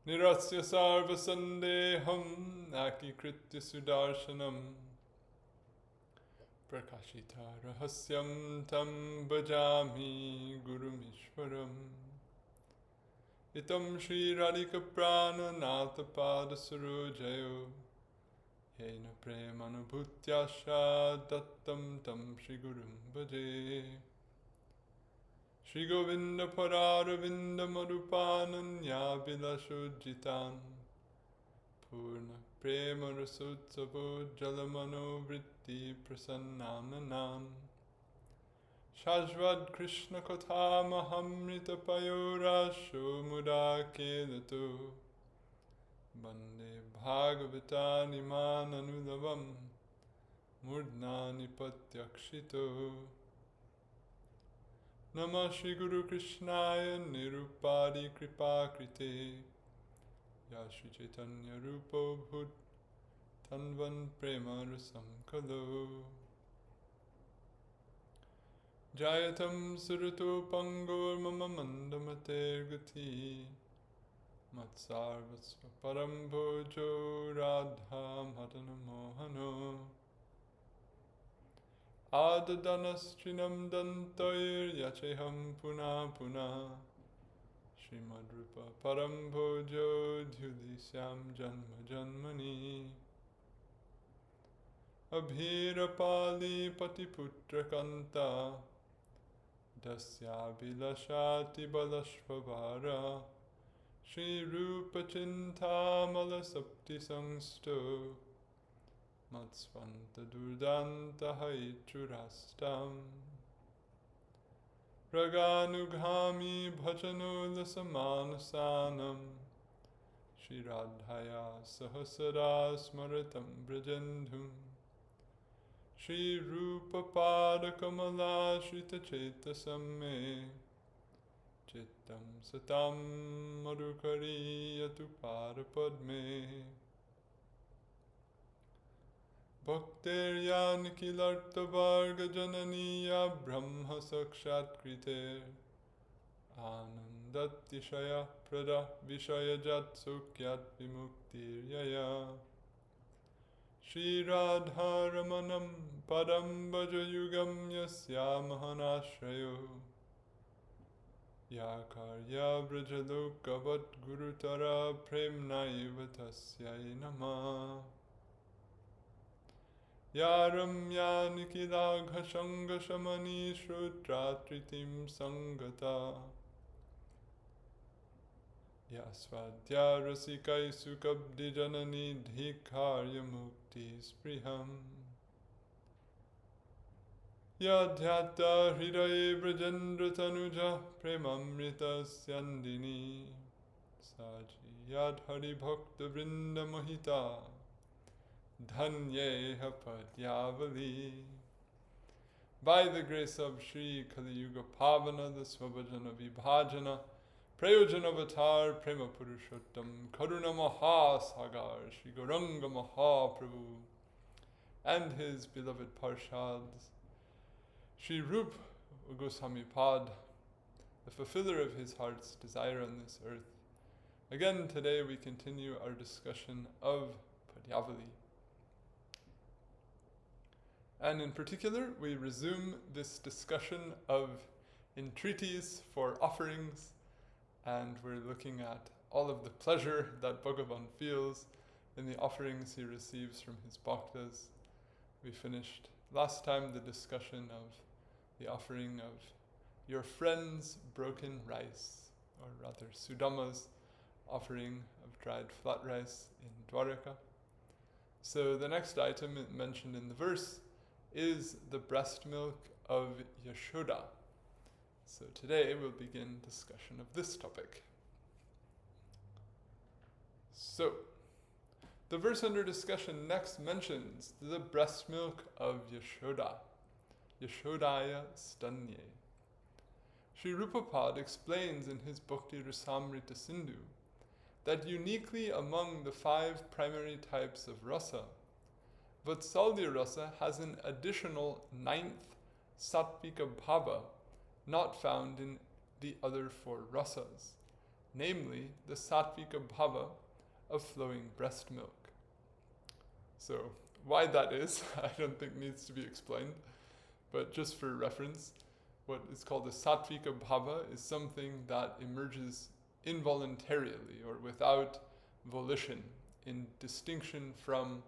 nirasya sarva sandeham akikritya sudarshanam prakashita rahasyam tam bhajami gurumishwaram itam Sri Radhika Natha pada surojayo yena premanubhutyasya dattam tam Shri Gurum bhaje Shri Govinda Pararavinda Marupananya Vilashojitan Purna Prema Rasutsavo Jalamano Vritti Prasannananan Shashvad Krishna Katha Mahamrita Payorasho Mudakelato Bande Bhagavatani Mananulavam Murdnani Patyakshito Namah Shri Guru Krishnaya Nirupadi Kripa Krite Yashri Chaitanya Rupo Bhut Tanvan Prema Rasam Kalo Jayatam Surato Pangor Mama Mandamater Gati Matsarvasva Param Bhojo Radha Madana Mohano Adadanaśrinam dantair yacheham puna puna Srimad Rupa Param Bhojo Dhyudisyam Janma Janmani Abhirapali Patiputra Kanta Dasya Bilashati Balashvavara Sri Rupa Chintamala Sapti Sangsto Matsvanta Durdanta Haichurastam Raganughami Bhajanola Samanasanam Shri Radhaya Sahasara Smaratam Brajandhum Shri Rupa Pada Kamala Shrita Cheta Samme Chittam Satam Madhukari Yatu Pada Padme Bhakter Nikilarta Varga Jananiya Brahma Sakshat Kriter Anandatishaya Prada Vishaya Jat Sukyat Vimuktir Yaya Shri Radha Ramanam Padam Bhaja Yugam Yasya Mahanashrayo Ya Karya Vrajalokavat Gurutara Premnaiva Tasyai Namah Yaram Nikila Ghashanga Shamani Shrutra Tritim Sangata Yasvadya Rasikai Sukabdi Janani Dhikarya Mukti Spriham Yadhyata Hridaye Brajendra Tanuja Premamrita Syandini Saji Yadhari Bhakta Vrinda Mohita Dhanye Padyavali. By the grace of Shri Kali Yuga Pavana, the Svabhajana Vibhajana, Prayojana Avatar, Prema Purushottam, Karuna Maha Sagar, Shri Gauranga Mahaprabhu, and his beloved Parshads, Sri Rupa Gosvami Pad, the fulfiller of his heart's desire on this earth. Again, today we continue our discussion of Padyavali. And in particular, we resume this discussion of entreaties for offerings, and we're looking at all of the pleasure that Bhagavan feels in the offerings he receives from his bhaktas. We finished last time the discussion of the offering of your friend's broken rice, or rather Sudama's offering of dried flat rice in Dwaraka. So the next item mentioned in the verse is the breast milk of Yaśodā. So today we'll begin discussion of this topic. So, the verse under discussion next mentions the breast milk of Yaśodā, Yaśodāyāḥ stanye. Sri Rupa Pad explains in his Bhakti Rasamrita Sindhu that uniquely among the 5 primary types of rasa, Vatsalya rasa has an additional 9th sattvika bhava not found in the other 4 rasas, namely the sattvika bhava of flowing breast milk. So why that is, I don't think needs to be explained, but just for reference, what is called a sattvika bhava is something that emerges involuntarily or without volition, in distinction from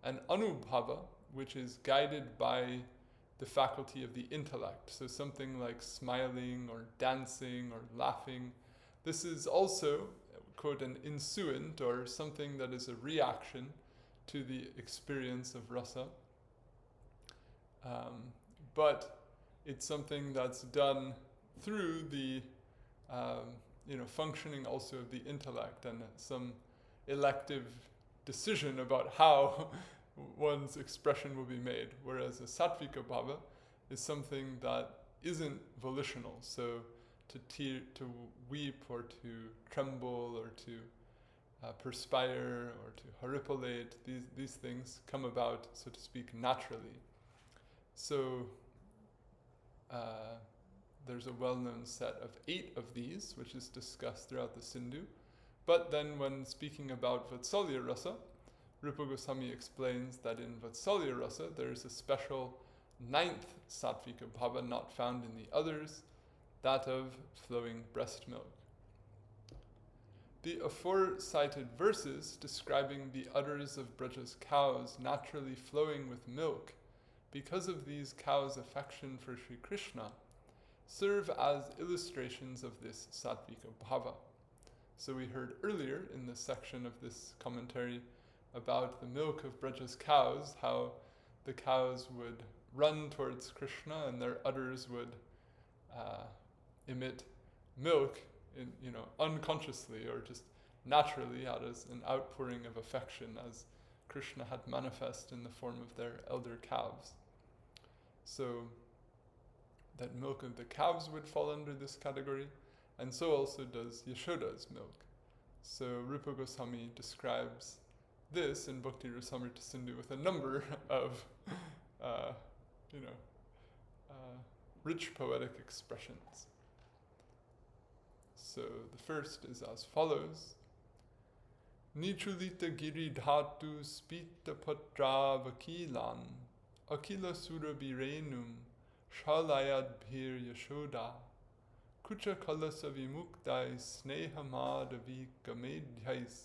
an anubhava, which is guided by the faculty of the intellect. So something like smiling or dancing or laughing. This is also, quote, an insuent or something that is a reaction to the experience of rasa. But it's something that's done through the functioning also of the intellect and some elective decision about how one's expression will be made, whereas a sattvika bhava is something that isn't volitional. So to weep or to tremble or to perspire or to haripulate, these things come about, so to speak, naturally. So there's a well-known set of 8 of these, which is discussed throughout the Sindhu. But then when speaking about Vatsalya rasa, Rupa Goswami explains that in Vatsalya rasa there is a special 9th sattvika bhava not found in the others, that of flowing breast milk. The aforecited verses describing the udders of Braja's cows naturally flowing with milk because of these cows' affection for Sri Krishna serve as illustrations of this sattvika bhava. So we heard earlier in this section of this commentary about the milk of Braja's cows, how the cows would run towards Krishna and their udders would emit milk, unconsciously or just naturally out as an outpouring of affection, as Krishna had manifest in the form of their elder calves. So that milk of the calves would fall under this category, and so also does Yashoda's milk. So Rupa Goswami describes this in Bhakti Rasamrita Sindhu with a number of rich poetic expressions. So the first is as follows: Nichulita giridhatu sphuṭa-cipiṭa-muṣṭau akila sura-birenum shalayad bhir yashoda kucha kalasa vimuktai snehamadavikamedhyais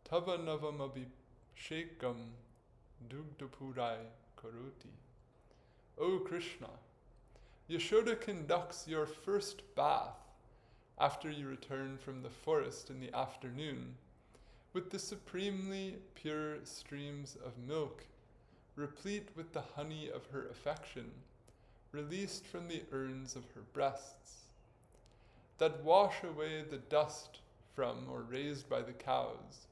tava navamabhishekam dugdapurai karoti. O Krishna, Yashoda conducts your first bath after you return from the forest in the afternoon with the supremely pure streams of milk, replete with the honey of her affection, released from the urns of her breasts, that wash away the dust from or raised by the cows,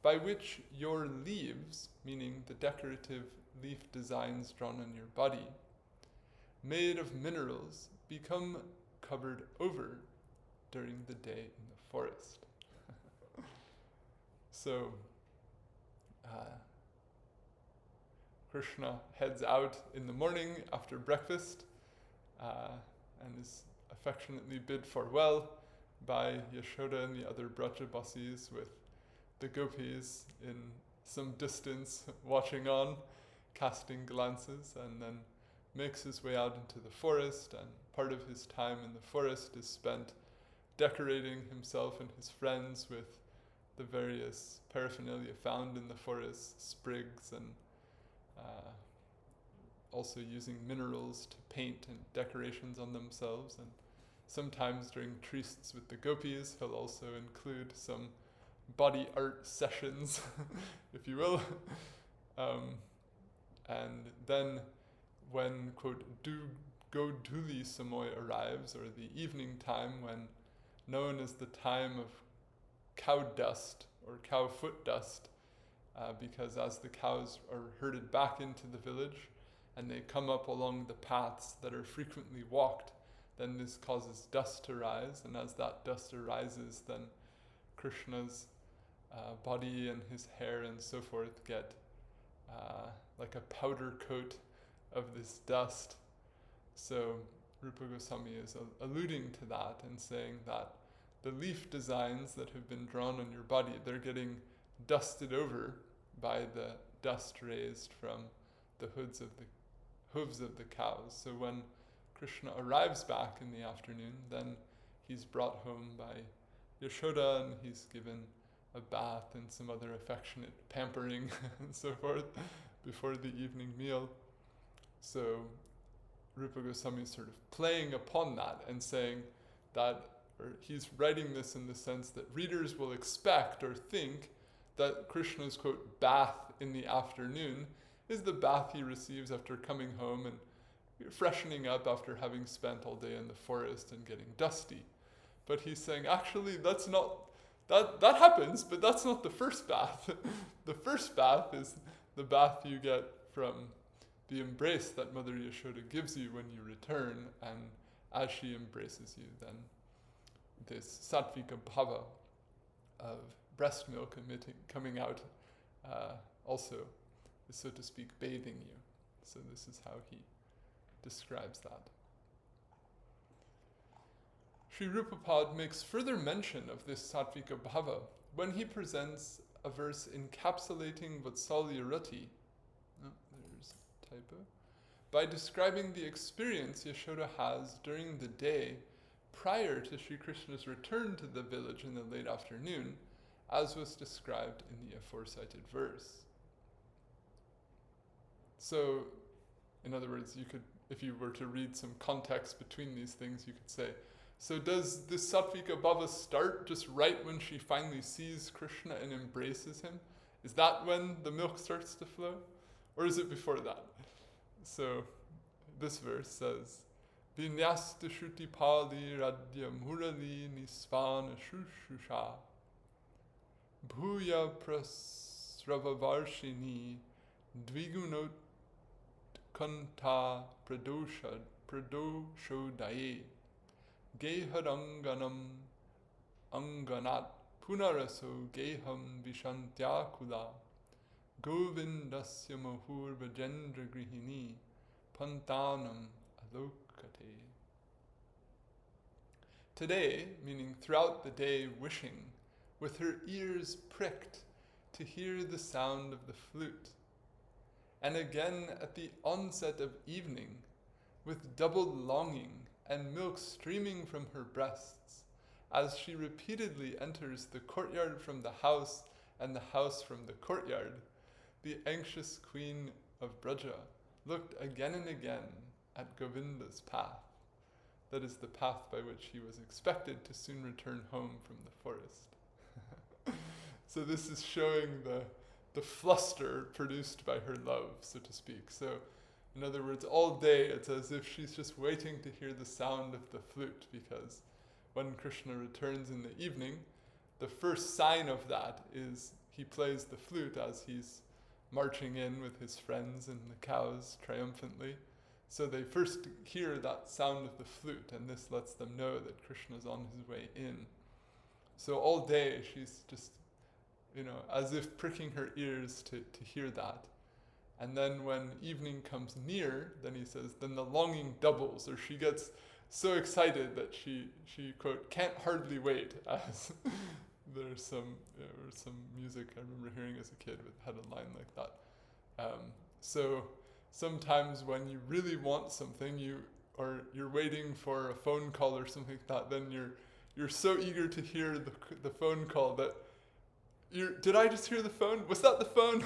by which your leaves, meaning the decorative leaf designs drawn on your body, made of minerals, become covered over during the day in the forest. So, Krishna heads out in the morning after breakfast and is affectionately bid farewell by Yashoda and the other Brajabasis, with the gopis in some distance watching on, casting glances, and then makes his way out into the forest, and part of his time in the forest is spent decorating himself and his friends with the various paraphernalia found in the forest, sprigs, and also using minerals to paint and decorations on themselves. And sometimes during trysts with the gopis, he'll also include some body art sessions, if you will. And then when, quote, Godhuli Samoy arrives, or the evening time, when known as the time of cow dust or cow foot dust, because as the cows are herded back into the village and they come up along the paths that are frequently walked, then this causes dust to rise, and as that dust arises, then Krishna's body and his hair and so forth get like a powder coat of this dust. So Rupa Goswami is alluding to that and saying that the leaf designs that have been drawn on your body, they're getting dusted over by the dust raised from the hooves of the cows. So when Krishna arrives back in the afternoon, then he's brought home by Yashoda and he's given a bath and some other affectionate pampering and so forth before the evening meal. So Rupa Goswami is sort of playing upon that and saying that, or he's writing this in the sense that readers will expect or think that Krishna's, quote, bath in the afternoon is the bath he receives after coming home and freshening up after having spent all day in the forest and getting dusty. But he's saying, actually, that's not, that happens, but that's not the first bath. The first bath is the bath you get from the embrace that Mother Yashoda gives you when you return, and as she embraces you, then this sattvika bhava of breast milk coming out also is, so to speak, bathing you. So this is how he describes that. Sri Rupa Prabhupada makes further mention of this sattvika bhava when he presents a verse encapsulating Vatsalya Rati, there's a typo, by describing the experience Yashoda has during the day prior to Sri Krishna's return to the village in the late afternoon, as was described in the aforecited verse. So, in other words, you could, if you were to read some context between these things, you could say, so does this sattvika bhava start just right when she finally sees Krishna and embraces him? Is that when the milk starts to flow? Or is it before that? So, this verse says, Vinyasta shruti pali radya murali nisvana shushusha bhuya prasravavarshini dvigunot kanta pradoshodaye geharanganam anganat punaraso geham vishantyakula govindasya mahur vajendra grihini pantanam alokate. Today, meaning throughout the day, wishing, with her ears pricked to hear the sound of the flute, and again at the onset of evening, with doubled longing and milk streaming from her breasts, as she repeatedly enters the courtyard from the house and the house from the courtyard, the anxious queen of Braja looked again and again at Govinda's path. That is the path by which he was expected to soon return home from the forest. So this is showing the fluster produced by her love, so to speak. So, in other words, all day it's as if she's just waiting to hear the sound of the flute, because when Krishna returns in the evening, the first sign of that is he plays the flute as he's marching in with his friends and the cows triumphantly. So they first hear that sound of the flute, and this lets them know that Krishna's on his way in. So all day she's just, as if pricking her ears to hear that. And then when evening comes near, then he says, then the longing doubles, or she gets so excited that she quote, can't hardly wait, as there's some music I remember hearing as a kid that had a line like that. So sometimes when you really want something, you're waiting for a phone call or something like that, then you're so eager to hear the phone call that did I just hear the phone? Was that the phone?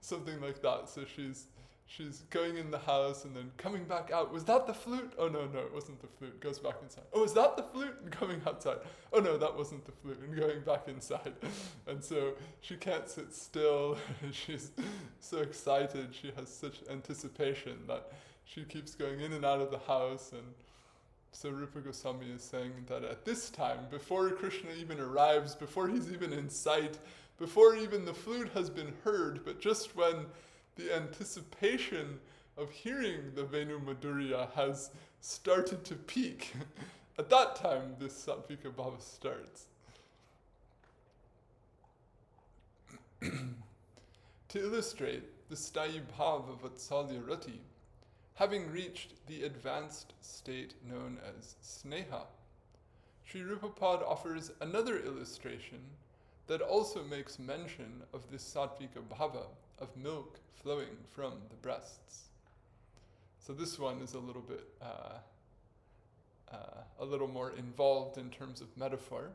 Something like that. So she's going in the house and then coming back out. Was that the flute? Oh no, it wasn't the flute. Goes back inside. Oh, is that the flute? And coming outside. Oh no, that wasn't the flute. And going back inside. And so she can't sit still. She's so excited. She has such anticipation that she keeps going in and out of the house. And so Rupa Goswami is saying that at this time, before Krishna even arrives, before he's even in sight, before even the flute has been heard, but just when the anticipation of hearing the Venu Madhurya has started to peak, at that time this sattvika bhava starts. To illustrate the sthayi bhava of Vatsalya Rati, having reached the advanced state known as sneha, Sri Rupapada offers another illustration that also makes mention of this sattvika bhava of milk flowing from the breasts. So this one is a little bit, a little more involved in terms of metaphor.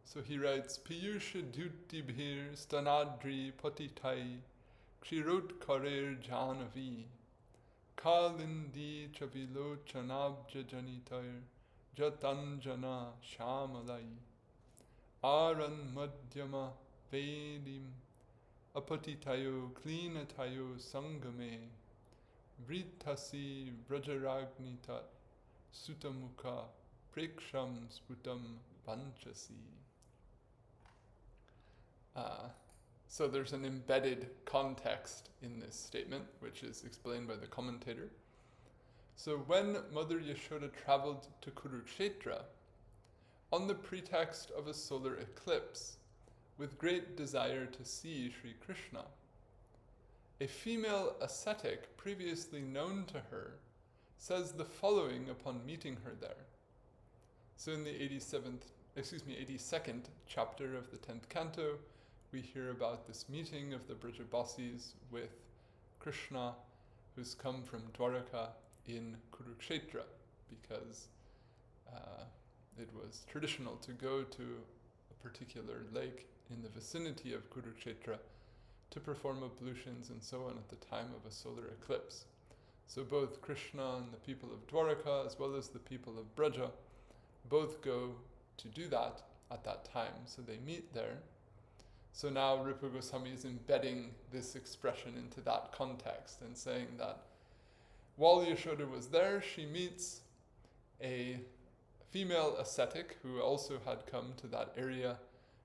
So he writes, Piyusha dutibhir stanadri patitai kshirot karer janavi kalindi chavilochanabja janitair jatanjana shamalai aran madhyama vedim apatitayo klinatayo sangame vritasi vraja-ragnitat sutamukha preksham sputam vanchasi. So there's an embedded context in this statement, which is explained by the commentator. So when Mother Yashoda traveled to Kurukshetra, on the pretext of a solar eclipse, with great desire to see Sri Krishna, a female ascetic previously known to her says the following upon meeting her there. So in the 82nd chapter of the 10th canto, we hear about this meeting of the Brajabasis with Krishna, who's come from Dwaraka in Kurukshetra, because it was traditional to go to a particular lake in the vicinity of Kurukshetra to perform ablutions and so on at the time of a solar eclipse. So both Krishna and the people of Dwaraka, as well as the people of Braja, both go to do that at that time. So they meet there. So now Rupa Goswami is embedding this expression into that context and saying that while Yashoda was there, she meets a female ascetic who also had come to that area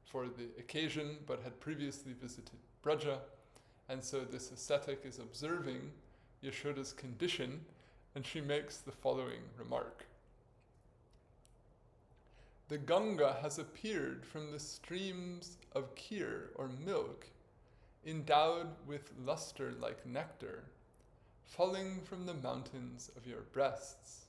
for the occasion but had previously visited Braja. And so this ascetic is observing Yashoda's condition, and she makes the following remark. The Ganga has appeared from the streams of kheer or milk, endowed with luster like nectar, falling from the mountains of your breasts.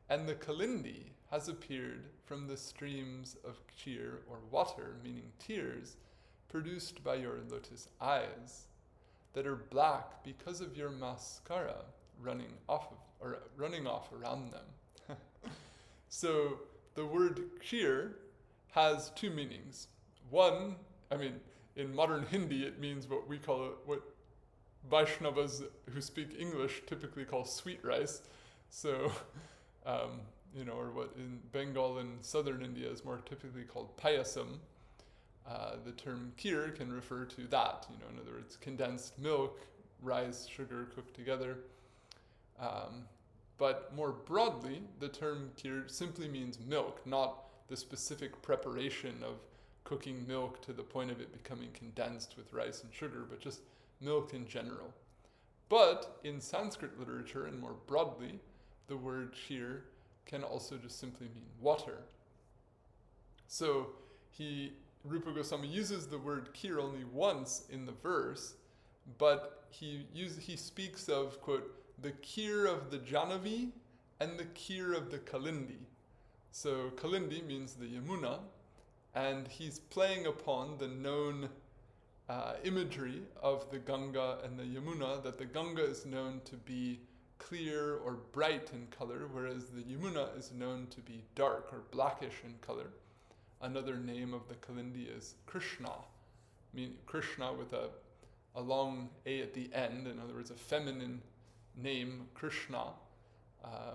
And the Kalindi has appeared from the streams of kheer or water, meaning tears, produced by your lotus eyes, that are black because of your mascara running off around them. So the word kheer has two meanings. One, in modern Hindi it means what Vaishnavas who speak English typically call sweet rice. So, or what in Bengal and southern India is more typically called payasam. The term kheer can refer to that, in other words, condensed milk, rice, sugar cooked together. But more broadly, the term kheer simply means milk, not the specific preparation of cooking milk to the point of it becoming condensed with rice and sugar, but just milk in general. But in Sanskrit literature, and more broadly, the word kheer can also just simply mean water. So Rupa Goswami uses the word kheer only once in the verse, but he speaks of, quote, the kheer of the Janavi and the kheer of the Kalindi. So Kalindi means the Yamuna, and he's playing upon the known imagery of the Ganga and the Yamuna, that the Ganga is known to be clear or bright in color, whereas the Yamuna is known to be dark or blackish in color. Another name of the Kalindi is Krishna, Krishna with a long A at the end, in other words, a feminine name, Krishna,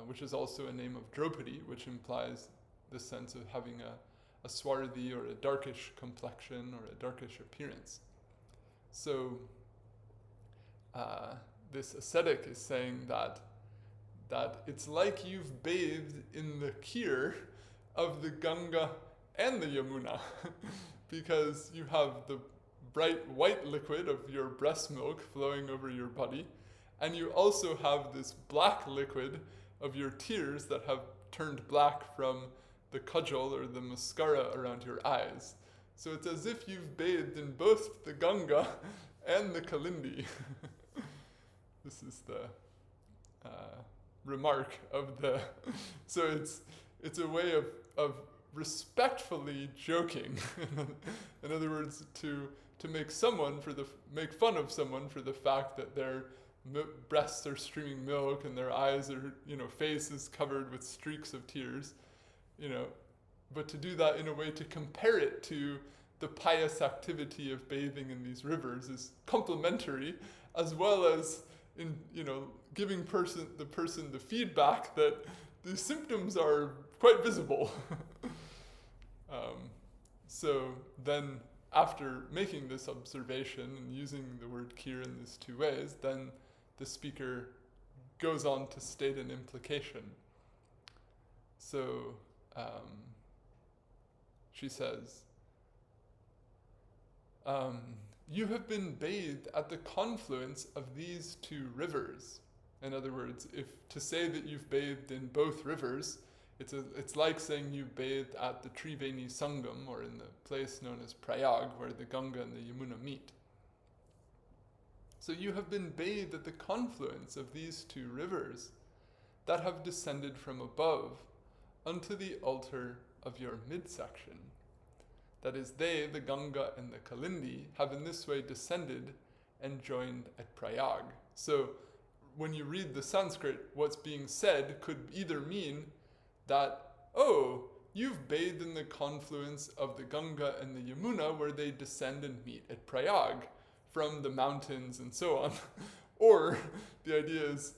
which is also a name of Draupadi, which implies the sense of having a swarthy or a darkish complexion or a darkish appearance. So this ascetic is saying that it's like you've bathed in the kheer of the Ganga and the Yamuna, because you have the bright white liquid of your breast milk flowing over your body, and you also have this black liquid of your tears that have turned black from the kajal or the mascara around your eyes. So it's as if you've bathed in both the Ganga and the Kalindi. This is the remark of the... So it's a way of respectfully joking. In other words, to make make fun of someone for the fact that their breasts are streaming milk and their eyes are, face is covered with streaks of tears, but to do that in a way to compare it to the pious activity of bathing in these rivers is complimentary, as well as in, giving the person the feedback that the symptoms are quite visible. So then, after making this observation and using the word kir in these two ways, then the speaker goes on to state an implication. So she says, you have been bathed at the confluence of these two rivers. In other words, if to say that you've bathed in both rivers, it's like saying you bathed at the Triveni Sangam, or in the place known as Prayag, where the Ganga and the Yamuna meet. So you have been bathed at the confluence of these two rivers that have descended from above unto the altar of your midsection. That is, they, the Ganga and the Kalindi, have in this way descended and joined at Prayag. So when you read the Sanskrit, what's being said could either mean that, you've bathed in the confluence of the Ganga and the Yamuna where they descend and meet at Prayag from the mountains and so on. Or the idea is,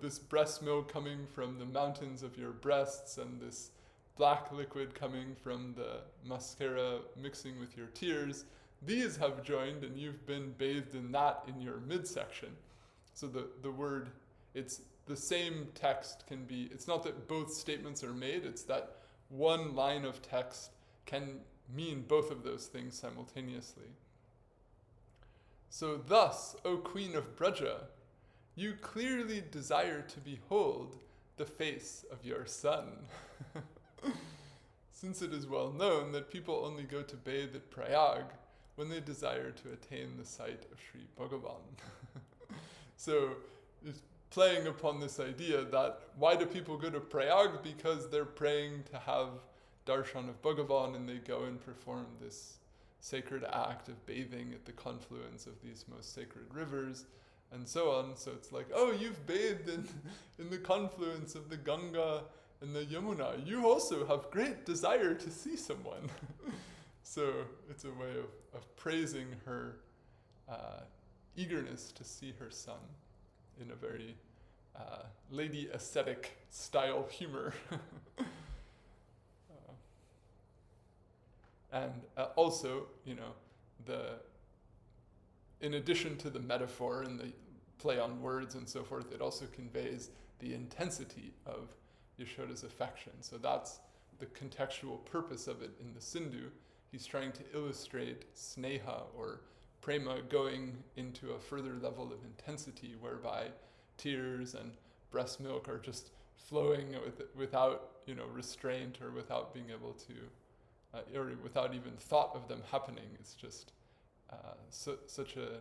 this breast milk coming from the mountains of your breasts and this black liquid coming from the mascara mixing with your tears, these have joined and you've been bathed in that in your midsection. So the word, it's the same text can be, it's not that both statements are made, it's that one line of text can mean both of those things simultaneously. So thus, O Queen of Braja, you clearly desire to behold the face of your son. Since it is well known that people only go to bathe at Prayag when they desire to attain the sight of Sri Bhagavan. So it's playing upon this idea that why do people go to Prayag? Because they're praying to have darshan of Bhagavan, and they go and perform this sacred act of bathing at the confluence of these most sacred rivers and so on. So it's like, you've bathed in the confluence of the Ganga and the Yamuna. You also have great desire to see someone. So it's a way of praising her eagerness to see her son in a very lady ascetic style humor. And also, in addition to the metaphor and the play on words and so forth, it also conveys the intensity of Yashoda's affection. So that's the contextual purpose of it in the Sindhu. He's trying to illustrate sneha, or prema, going into a further level of intensity whereby tears and breast milk are just flowing without restraint, or without being able to or without even thought of them happening. It's just such a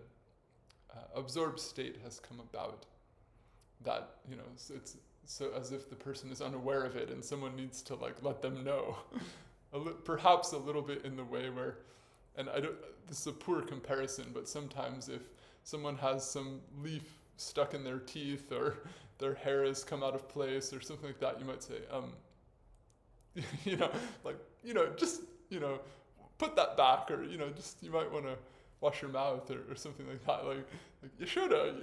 absorbed state has come about that it's so as if the person is unaware of it and someone needs to let them know. Perhaps a little bit in the way where, and this is a poor comparison, but sometimes if someone has some leaf stuck in their teeth, or their hair has come out of place or something like that, you might say, just, put that back, or, just, you might want to wash your mouth, or something like that, like Yashoda,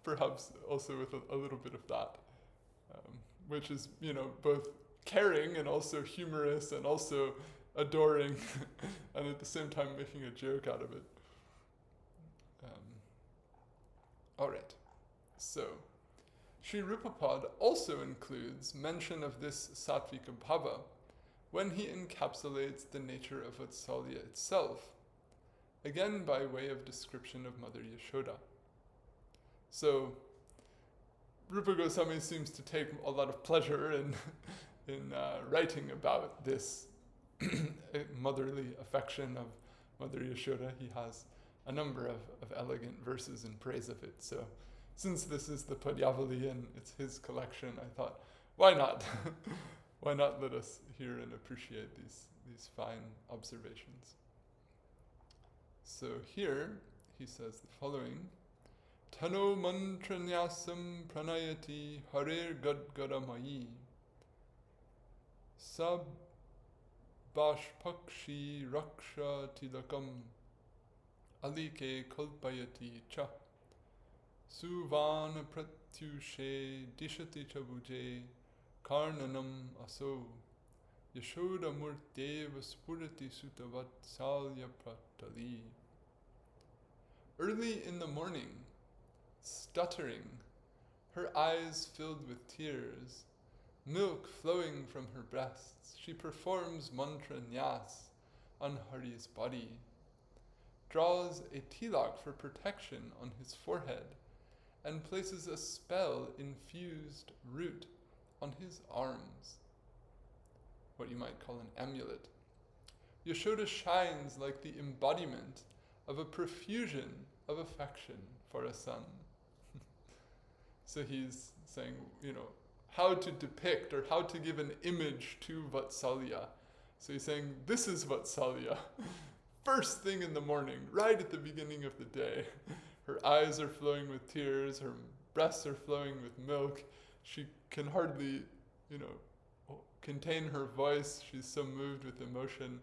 perhaps also with a little bit of that, which is, both caring and also humorous and also adoring, and at the same time making a joke out of it. All right, so Sri Rupa also includes mention of this sattvika bhava when he encapsulates the nature of Vatsalya itself, again by way of description of Mother Yashoda. So Rupa Goswami seems to take a lot of pleasure in writing about this motherly affection of Mother Yashoda. He has a number of elegant verses in praise of it. So since this is the Padyavali and it's his collection, I thought why not? Why not let us hear and appreciate these fine observations? So here he says the following: Tano mantranyasam pranayati harer gadgadamayi sab bashpakshi raksha tilakam alike kalpayati cha suvana pratyushe dishati chabuje karnanam aso yaśodāmurteva sphuṭa-cipiṭa-muṣṭau pratali. Early in the morning, stuttering, her eyes filled with tears, milk flowing from her breasts, she performs mantra nyas on Hari's body, draws a tilak for protection on his forehead, and places a spell-infused root on his arms, what you might call an amulet. Yaśoda shines like the embodiment of a profusion of affection for a son. So he's saying, how to depict or how to give an image to Vatsalya. So he's saying, this is Vatsalya. First thing in the morning, right at the beginning of the day. Her eyes are flowing with tears, her breasts are flowing with milk. She can hardly, contain her voice. She's so moved with emotion,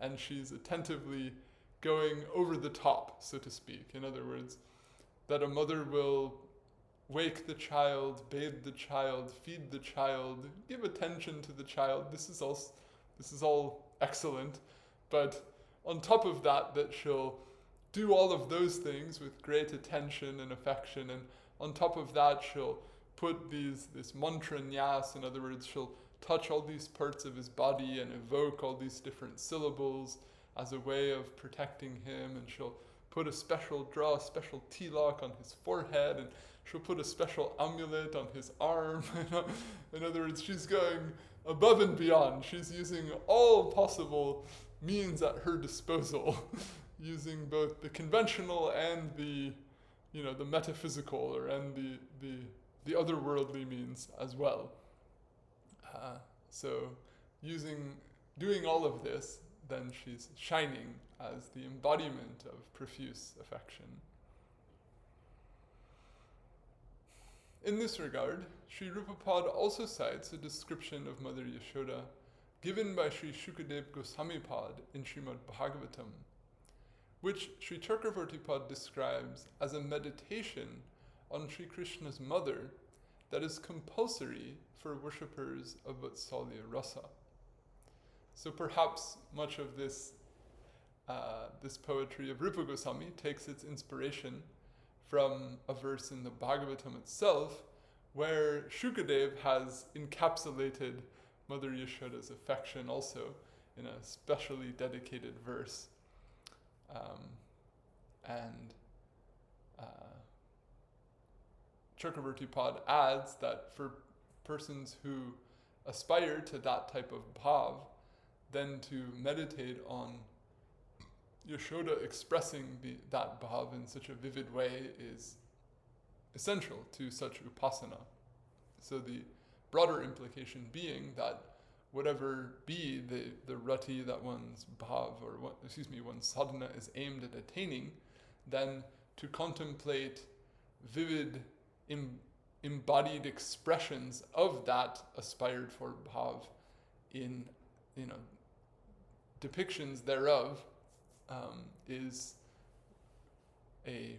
and she's attentively going over the top, so to speak. In other words, that a mother will wake the child, bathe the child, feed the child, give attention to the child. This is all excellent, but on top of that she'll do all of those things with great attention and affection, and on top of that she'll put this mantra nyas. In other words, she'll touch all these parts of his body and evoke all these different syllables as a way of protecting him, and she'll draw a special tilak on his forehead, and she'll put a special amulet on his arm. In other words, she's going above and beyond. She's using all possible means at her disposal, using both the conventional and the metaphysical and the otherworldly means as well. So doing all of this, then she's shining as the embodiment of profuse affection. In this regard, Sri Rupa also cites a description of Mother Yaśoda given by Sri Shukadeva Goswami in Srimad Bhagavatam, which Sri Chakravartipad describes as a meditation on Sri Krishna's mother that is compulsory for worshippers of Vatsalya Rasa. So perhaps much of this poetry of Rupa Goswami takes its inspiration from a verse in the Bhagavatam itself, where Shukadeva has encapsulated Mother Yashoda's affection also in a specially dedicated verse. Chakravartipad adds that for persons who aspire to that type of bhav, then to meditate on Yashoda expressing that bhav in such a vivid way is essential to such upasana. So the broader implication being that whatever be the rati that one's bhav, one's sadhana is aimed at attaining, then to contemplate vivid embodied expressions of that aspired for bhav in depictions thereof is a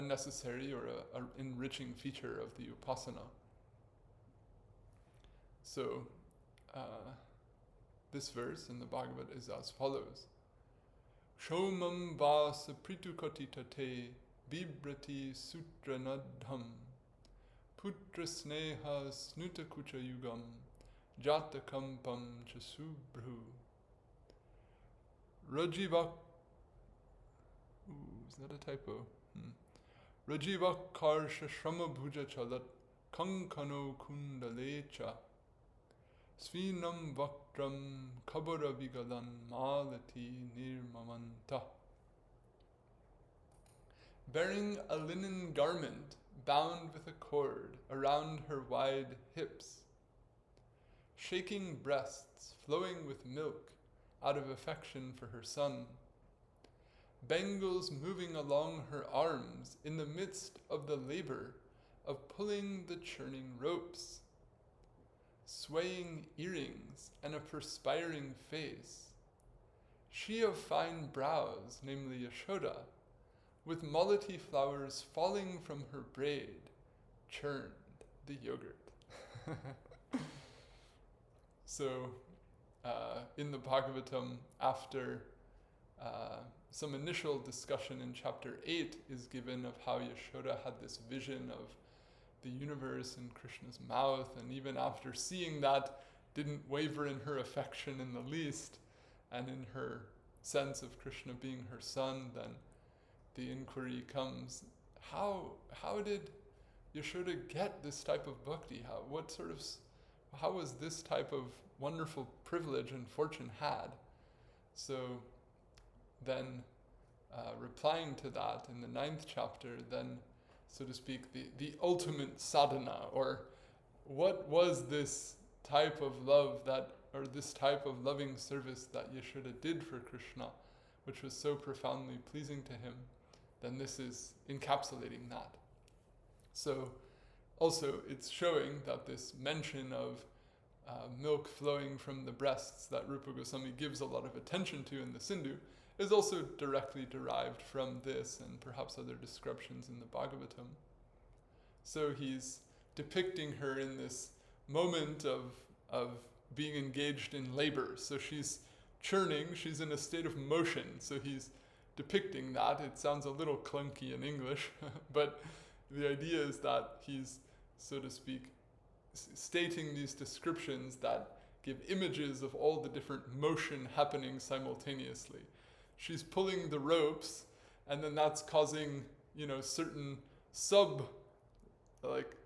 necessary or an enriching feature of the upasana. So this verse in the Bhagavad is as follows: Shomam vasa pritukati-tate bibrati sutranadham putra sneha snutakucha yugam jatakampam chasubhru Rajivak. Is that a typo? Rajivak karsha shrama bhuja chalat kankano kundalecha svinam vaktram kabara vigalan malati nirmamanta. Bearing a linen garment bound with a cord around her wide hips, shaking breasts flowing with milk out of affection for her son, bangles moving along her arms in the midst of the labor of pulling the churning ropes, swaying earrings and a perspiring face, she of fine brows, namely Yaśoda, with malati flowers falling from her braid, churned the yogurt. So, in the Bhagavatam, after some initial discussion in chapter 8 is given of how Yaśoda had this vision of the universe in Krishna's mouth, and even after seeing that, didn't waver in her affection in the least, and in her sense of Krishna being her son. Then the inquiry comes, how did Yaśoda get this type of bhakti? How was this type of wonderful privilege and fortune had? So then, replying to that in the 9th chapter, then, so to speak, the ultimate sadhana, or what was this type of love or this type of loving service that Yaśoda did for Krishna, which was so profoundly pleasing to him, then this is encapsulating that. So also it's showing that this mention of milk flowing from the breasts that Rupa Goswami gives a lot of attention to in the Sindhu is also directly derived from this and perhaps other descriptions in the Bhagavatam. So he's depicting her in this moment of being engaged in labor. So she's churning, she's in a state of motion. So he's depicting that. It sounds a little clunky in English, but the idea is that he's, so to speak, stating these descriptions that give images of all the different motion happening simultaneously. She's pulling the ropes, and then that's causing, certain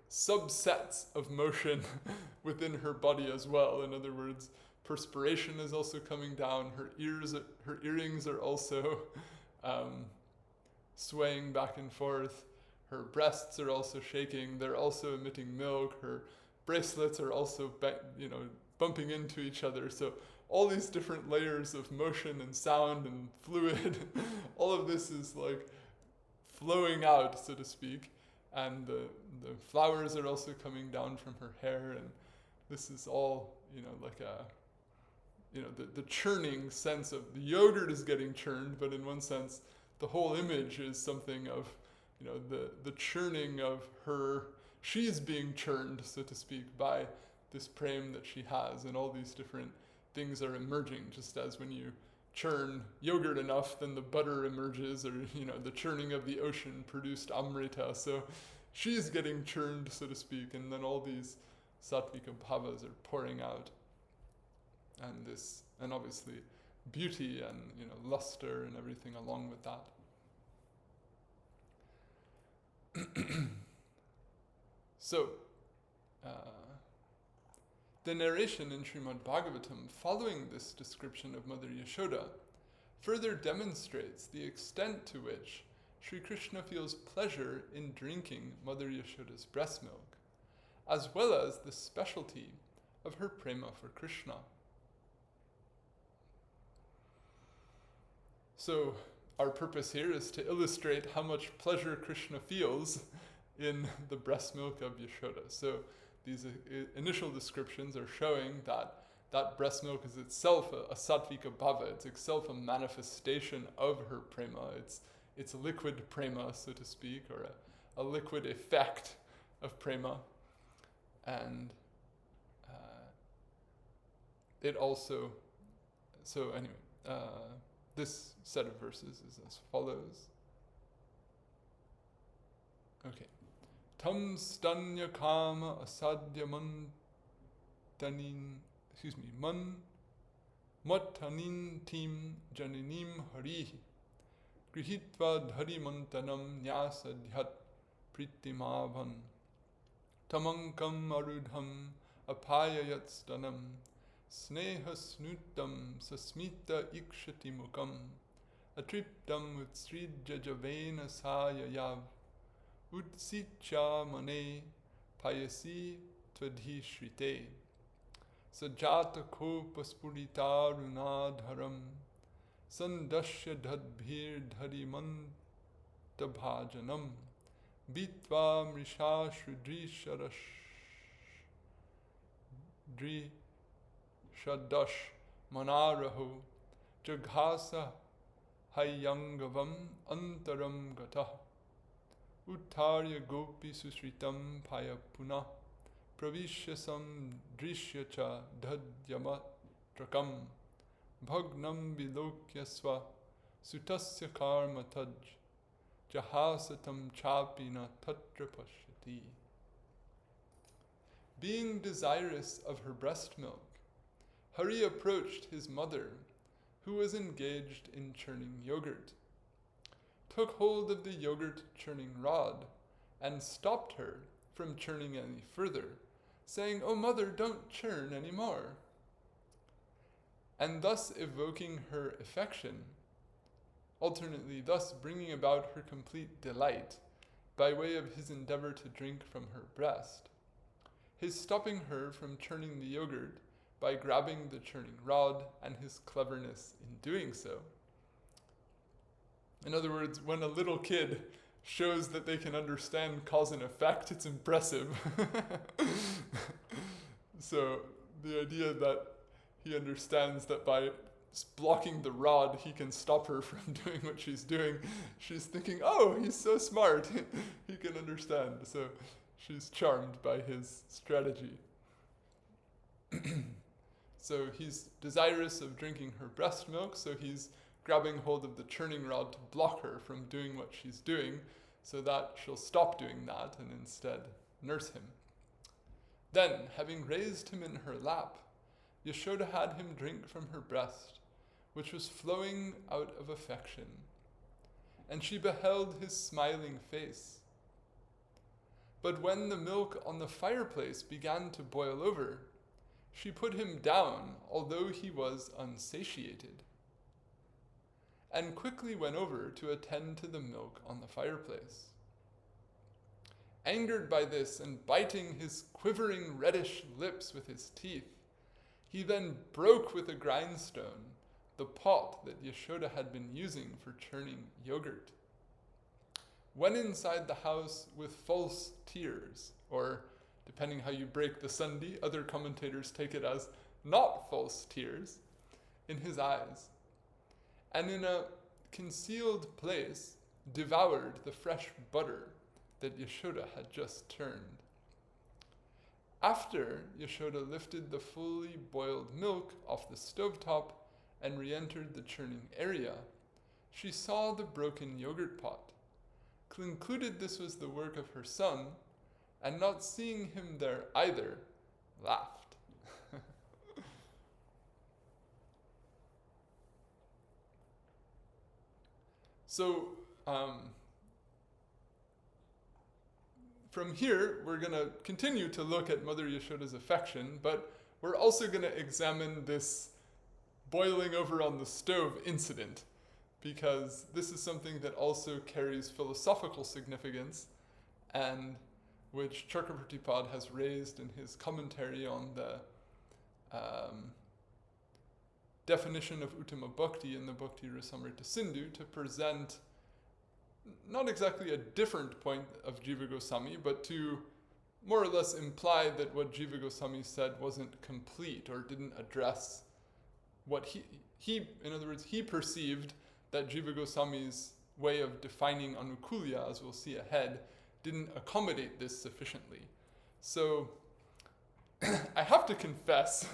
subsets of motion within her body as well. In other words, perspiration is also coming down. Her earrings are also swaying back and forth. Her breasts are also shaking. They're also emitting milk. Her bracelets are also, bumping into each other. So all these different layers of motion and sound and fluid, all of this is like flowing out, so to speak. And the flowers are also coming down from her hair, and this is all, the churning sense of the yogurt is getting churned, but in one sense, the whole image is something of, the churning of her. She's being churned, so to speak, by this prem that she has, and all these different things are emerging, just as when you churn yogurt enough, then the butter emerges, or, the churning of the ocean produced amrita. So she's getting churned, so to speak, and then all these sattvika bhavas are pouring out. And obviously beauty and, luster and everything along with that. So, the narration in Srimad Bhagavatam following this description of Mother Yaśoda further demonstrates the extent to which Sri Krishna feels pleasure in drinking Mother Yaśoda's breast milk, as well as the specialty of her prema for Krishna. So, our purpose here is to illustrate how much pleasure Krishna feels in the breast milk of Yaśoda. So these initial descriptions are showing that breast milk is itself a sattvika bhava. It's itself a manifestation of her prema. It's a liquid prema, so to speak, or a liquid effect of prema. And it also, so anyway, this set of verses is as follows. Okay. Tam stanye kama asadya matanin tim janinim harihi grihitva dharimantanam yaśodāyāḥ pritimavan tamankam arudham apayayat stanam sneha snutam sasmita ikshati mukam atriptam utsrijajavena sayayav utsitya mane payasi tvadhi-shrite sajata kopa sphuṭa-cipiṭa-muṣṭau sandasya dadbhir dharimanta-bhajanam bitva mrisha shadash manaraho jaghasa hayyangavam antaram gatah uttarya gopi susritam payapuna pravishyasam drishyacha dadyamatrakam bhagnam vilokyasva sutasya karma taj jahasatam chapina tatra pashyati. Being desirous of her breast milk, Hari approached his mother, who was engaged in churning yogurt, took hold of the yogurt churning rod, and stopped her from churning any further, saying, "Oh mother, don't churn any more," and thus evoking her affection, alternately thus bringing about her complete delight by way of his endeavor to drink from her breast, his stopping her from churning the yogurt by grabbing the churning rod, and his cleverness in doing so. In other words, when a little kid shows that they can understand cause and effect, it's impressive. So the idea that he understands that by blocking the rod, he can stop her from doing what she's doing, she's thinking, oh, he's so smart, he can understand. So she's charmed by his strategy. So he's desirous of drinking her breast milk, so he's grabbing hold of the churning rod to block her from doing what she's doing, so that she'll stop doing that and instead nurse him. Then, having raised him in her lap, Yashoda had him drink from her breast, which was flowing out of affection, and she beheld his smiling face. But when the milk on the fireplace began to boil over, she put him down, although he was unsatiated, and quickly went over to attend to the milk on the fireplace. Angered by this and biting his quivering reddish lips with his teeth, he then broke with a grindstone the pot that Yashoda had been using for churning yogurt, went inside the house with false tears, or depending how you break the sandhi, other commentators take it as not false tears, in his eyes, and in a concealed place devoured the fresh butter that Yashoda had just turned. After Yashoda lifted the fully boiled milk off the stovetop and re-entered the churning area, she saw the broken yogurt pot, concluded this was the work of her son, and not seeing him there either, laughed. So, from here, we're going to continue to look at Mother Yashoda's affection, but we're also going to examine this boiling over on the stove incident, because this is something that also carries philosophical significance, and which Chakravartipad has raised in his commentary on the definition of Uttama Bhakti in the Bhakti Rasamrita Sindhu to present not exactly a different point of Jiva Gosvami, but to more or less imply that what Jiva Gosvami said wasn't complete or didn't address what he in other words, he perceived that Jiva Goswami's way of defining anukulya, as we'll see ahead, didn't accommodate this sufficiently. So I have to confess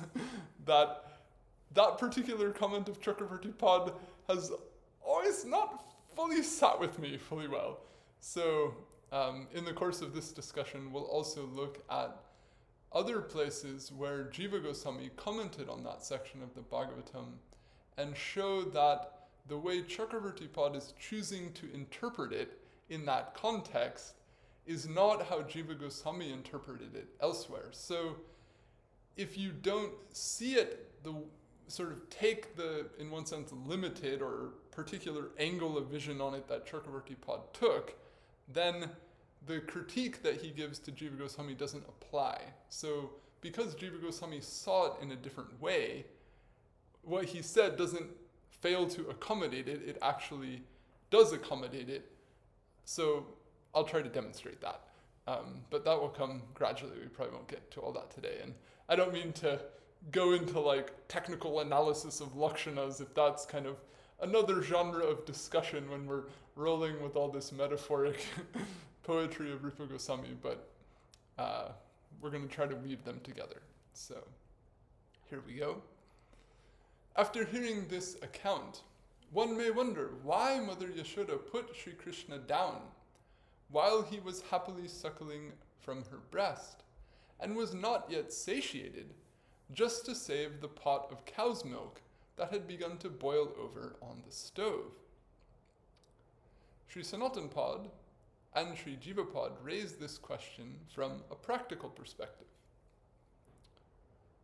that that particular comment of Chakravartipad has always not fully sat with me fully well. So in the course of this discussion, we'll also look at other places where Jiva Goswami commented on that section of the Bhagavatam and show that the way Chakravartipad is choosing to interpret it in that context is not how Jiva Goswami interpreted it elsewhere. So if you don't see it, the sort of take the, in one sense, limited or particular angle of vision on it that Chakravartipad took, then the critique that he gives to Jiva Goswami doesn't apply. So because Jiva Goswami saw it in a different way, what he said doesn't fail to accommodate it, it actually does accommodate it. So I'll try to demonstrate that. But that will come gradually. We probably won't get to all that today. And I don't mean to go into like technical analysis of lakshanas, if that's kind of another genre of discussion when we're rolling with all this metaphoric poetry of Rupa Goswami, but we're going to try to weave them together. So here we go. After hearing this account, one may wonder why Mother Yashoda put Sri Krishna down while he was happily suckling from her breast and was not yet satiated, just to save the pot of cow's milk that had begun to boil over on the stove. Sri Sanatana Pad and Sri Jiva Pad raised this question from a practical perspective.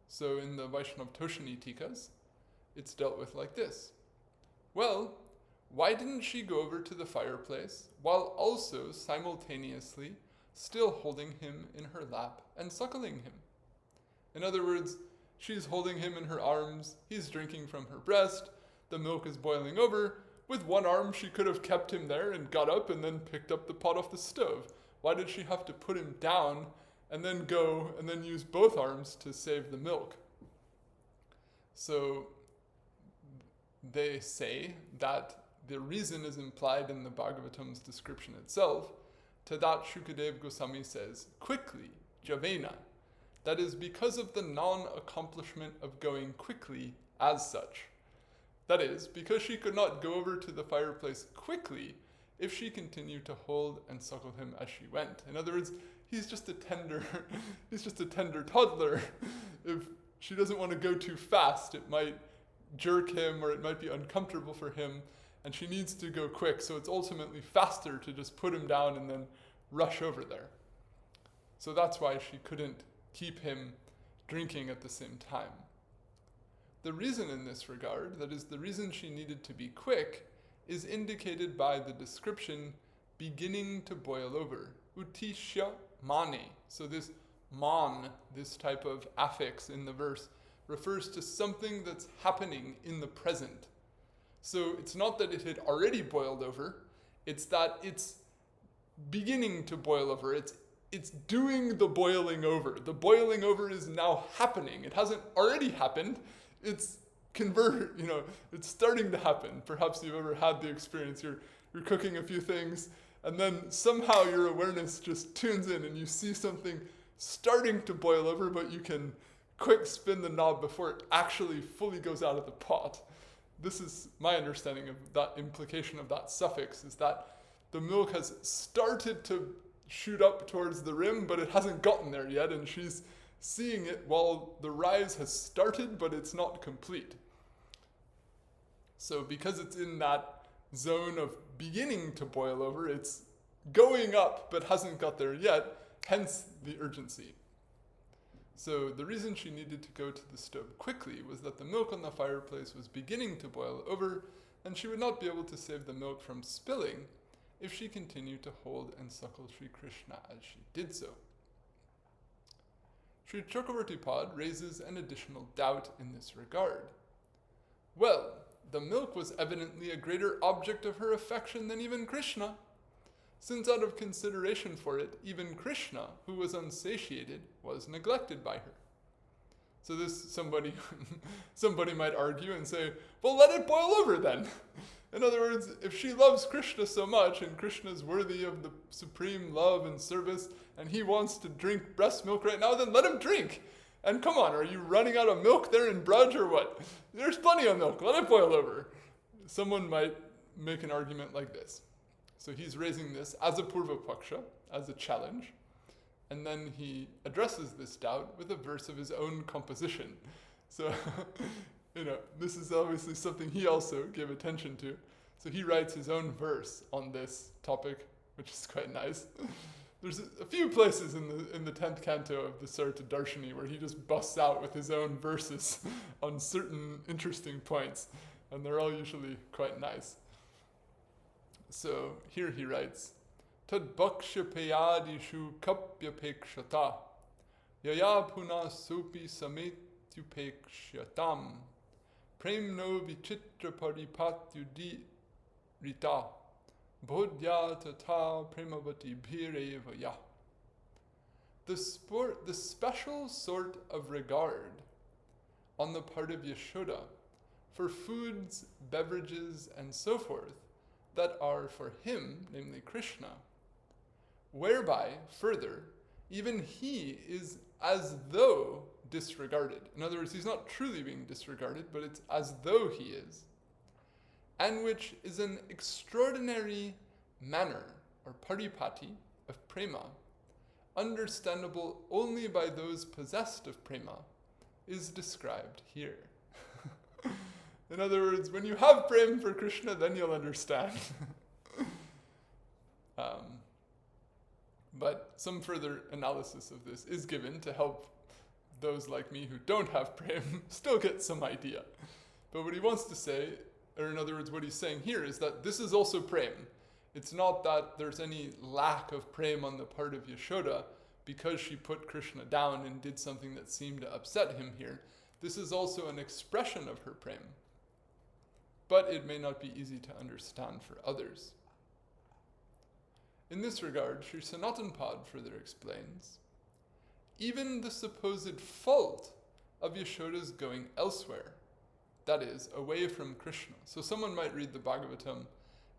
So in the Vaishnava Toshini Tikas, it's dealt with like this. Well, why didn't she go over to the fireplace while also simultaneously still holding him in her lap and suckling him? In other words, she's holding him in her arms, he's drinking from her breast, the milk is boiling over. With one arm she could have kept him there and got up and then picked up the pot off the stove. Why did she have to put him down and then go and then use both arms to save the milk? So they say that the reason is implied in the Bhagavatam's description itself. To that Shukadev Goswami says, quickly, javena. That is because of the non-accomplishment of going quickly as such. That is, because she could not go over to the fireplace quickly if she continued to hold and suckle him as she went. In other words, he's just a tender toddler. If she doesn't want to go too fast, it might jerk him or it might be uncomfortable for him, and she needs to go quick, so it's ultimately faster to just put him down and then rush over there. So that's why she couldn't keep him drinking at the same time. The reason in this regard, that is the reason she needed to be quick, is indicated by the description beginning to boil over. Utishya mane. So this man, this type of affix in the verse, refers to something that's happening in the present. So it's not that it had already boiled over, it's that it's beginning to boil over. It's doing the boiling over. The boiling over is now happening. It hasn't already happened. It's it's starting to happen. Perhaps you've ever had the experience. You're cooking a few things, and then somehow your awareness just tunes in and you see something starting to boil over, but you can quick spin the knob before it actually fully goes out of the pot. This is my understanding of that implication of that suffix, is that the milk has started to shoot up towards the rim, but it hasn't gotten there yet, and she's seeing it while the rise has started, but it's not complete. So because it's in that zone of beginning to boil over, it's going up, but hasn't got there yet, hence the urgency. So the reason she needed to go to the stove quickly was that the milk on the fireplace was beginning to boil over, and she would not be able to save the milk from spilling if she continued to hold and suckle Sri Krishna as she did so. Sri Chakravarti Pad raises an additional doubt in this regard. Well, the milk was evidently a greater object of her affection than even Krishna, since out of consideration for it, even Krishna, who was unsatiated, was neglected by her. So this somebody might argue and say, well, let it boil over then. In other words, if she loves Krishna so much, and Krishna is worthy of the supreme love and service, and he wants to drink breast milk right now, then let him drink. And come on, are you running out of milk there in Braj or what? There's plenty of milk, let it boil over. Someone might make an argument like this. So he's raising this as a purva paksha, as a challenge, and then he addresses this doubt with a verse of his own composition. So, this is obviously something he also gave attention to. So he writes his own verse on this topic, which is quite nice. There's a few places in the 10th canto of the Sarita Darshini where he just busts out with his own verses on certain interesting points, and they're all usually quite nice. So here he writes, tad bhakshapayadishu kapyapekshata yaya puna sopi sametyupekshatam premno vichitra paripatyudi rita bodhya tata premavati bhirevaya. The special sort of regard on the part of Yaśoda for foods, beverages, and so forth that are for him, namely Krishna, whereby, further, even he is as though disregarded. In other words, he's not truly being disregarded, but it's as though he is, and which is an extraordinary manner, or paripati, of prema, understandable only by those possessed of prema, is described here. In other words, when you have prema for Krishna, then you'll understand. But some further analysis of this is given to help those like me who don't have prema still get some idea. But what he wants to say, or in other words, what he's saying here is that this is also prema. It's not that there's any lack of prema on the part of Yaśoda because she put Krishna down and did something that seemed to upset him here. This is also an expression of her prema. But it may not be easy to understand for others. In this regard, Sri Sanatana Pad further explains, even the supposed fault of Yaśoda's going elsewhere, that is, away from Krishna. So someone might read the Bhagavatam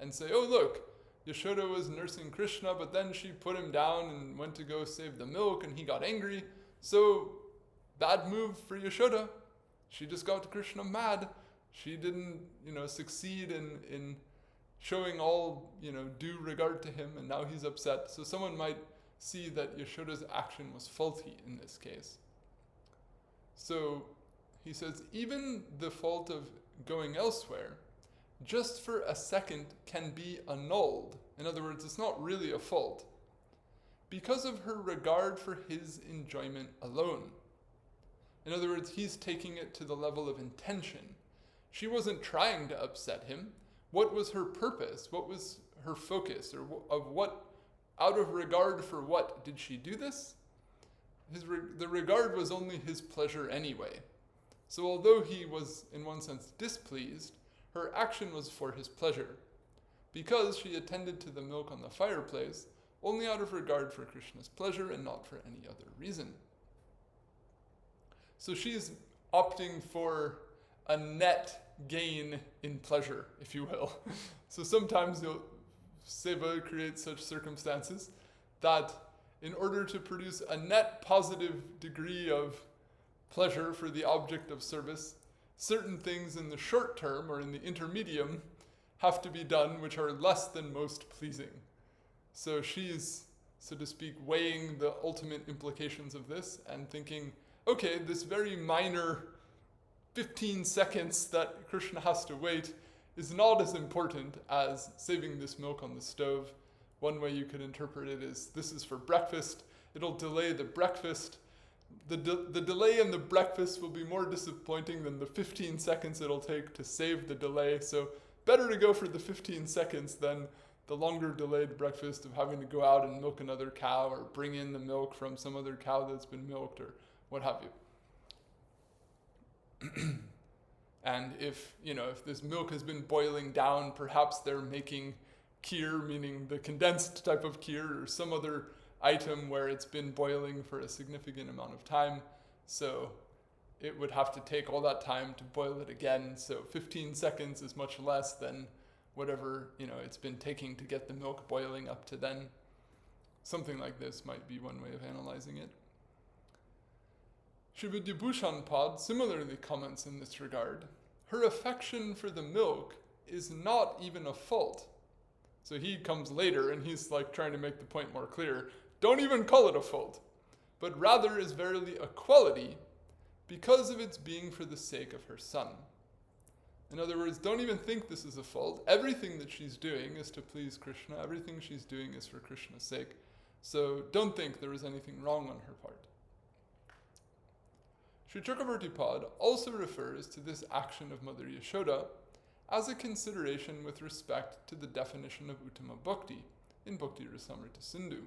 and say, oh look, Yaśoda was nursing Krishna, but then she put him down and went to go save the milk, and he got angry. So, bad move for Yaśoda. She just got Krishna mad. She didn't, succeed in showing all, due regard to him, and now he's upset. So someone might see that Yaśoda's action was faulty in this case. So, he says, even the fault of going elsewhere, just for a second, can be annulled. In other words, it's not really a fault, because of her regard for his enjoyment alone. In other words, he's taking it to the level of intention. She wasn't trying to upset him. What was her purpose? What was her focus? Or of what, out of regard for what did she do this? The regard was only his pleasure anyway. So although he was, in one sense, displeased, her action was for his pleasure, because she attended to the milk on the fireplace only out of regard for Krishna's pleasure and not for any other reason. So she's opting for a net gain in pleasure, if you will. So sometimes Seva creates such circumstances that in order to produce a net positive degree of pleasure for the object of service, certain things in the short term or in the intermedium have to be done which are less than most pleasing. So she's, so to speak, weighing the ultimate implications of this and thinking, okay, this very minor 15 seconds that Krishna has to wait is not as important as saving this milk on the stove. One way you could interpret it is, this is for breakfast, it'll delay the breakfast. The delay in the breakfast will be more disappointing than the 15 seconds it'll take to save the delay. So better to go for the 15 seconds than the longer delayed breakfast of having to go out and milk another cow or bring in the milk from some other cow that's been milked or what have you. And if this milk has been boiling down, perhaps they're making kheer, meaning the condensed type of kheer, or some other item where it's been boiling for a significant amount of time. So it would have to take all that time to boil it again. So 15 seconds is much less than whatever it's been taking to get the milk boiling up to then. Something like this might be one way of analyzing it. Sri Vidyabhushan Pad similarly comments in this regard. Her affection for the milk is not even a fault. So he comes later and he's trying to make the point more clear. Don't even call it a fault, but rather is verily a quality because of its being for the sake of her son. In other words, don't even think this is a fault. Everything that she's doing is to please Krishna. Everything she's doing is for Krishna's sake. So don't think there is anything wrong on her part. Sri Chakravarti Pad also refers to this action of Mother Yaśoda as a consideration with respect to the definition of Uttama Bhakti, in Bhakti Rasamrita Sindhu.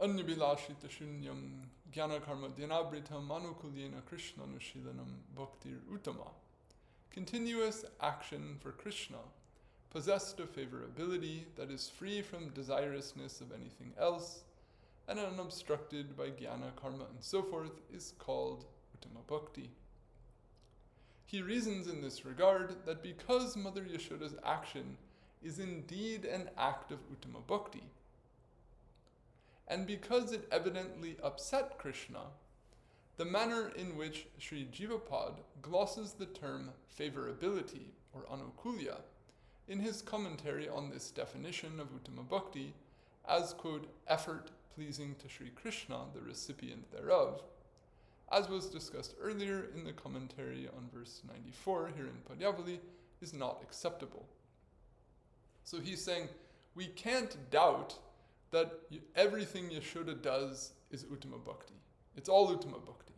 Anyabilashita shunyam jnana karma dhanabritam anukulyena krishna nushilanam bhaktir uttama. Continuous action for Krishna, possessed of favorability that is free from desirousness of anything else, and unobstructed by jnana, karma, and so forth, is called uttama bhakti. He reasons in this regard that because Mother Yashoda's action is indeed an act of uttama bhakti, and because it evidently upset Krishna, the manner in which Sri Jivapad glosses the term favorability or anukulya in his commentary on this definition of uttama bhakti as, quote, effort pleasing to Sri Krishna, the recipient thereof, as was discussed earlier in the commentary on verse 94 here in Padyavali, is not acceptable. So he's saying we can't doubt that everything Yashoda does is uttama bhakti. It's all uttama bhakti.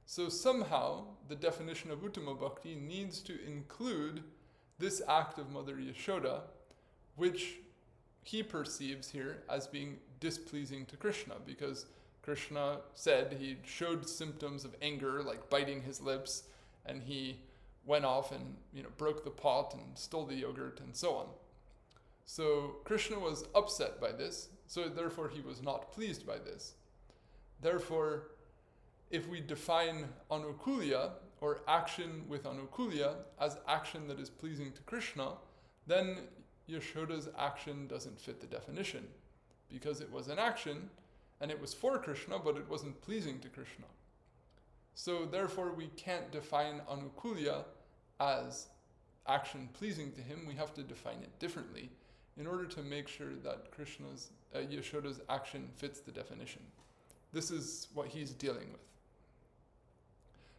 So somehow the definition of uttama bhakti needs to include this act of Mother Yashoda, which he perceives here as being displeasing to Krishna, because Krishna said he showed symptoms of anger, like biting his lips, and he went off and broke the pot and stole the yogurt and so on. So Krishna was upset by this, so therefore he was not pleased by this. Therefore, if we define anukulya, or action with anukulya, as action that is pleasing to Krishna, then Yashoda's action doesn't fit the definition, because it was an action, and it was for Krishna, but it wasn't pleasing to Krishna. So therefore we can't define anukulya as action pleasing to him. We have to define it differently in order to make sure that Yashoda's action fits the definition. This is what he's dealing with.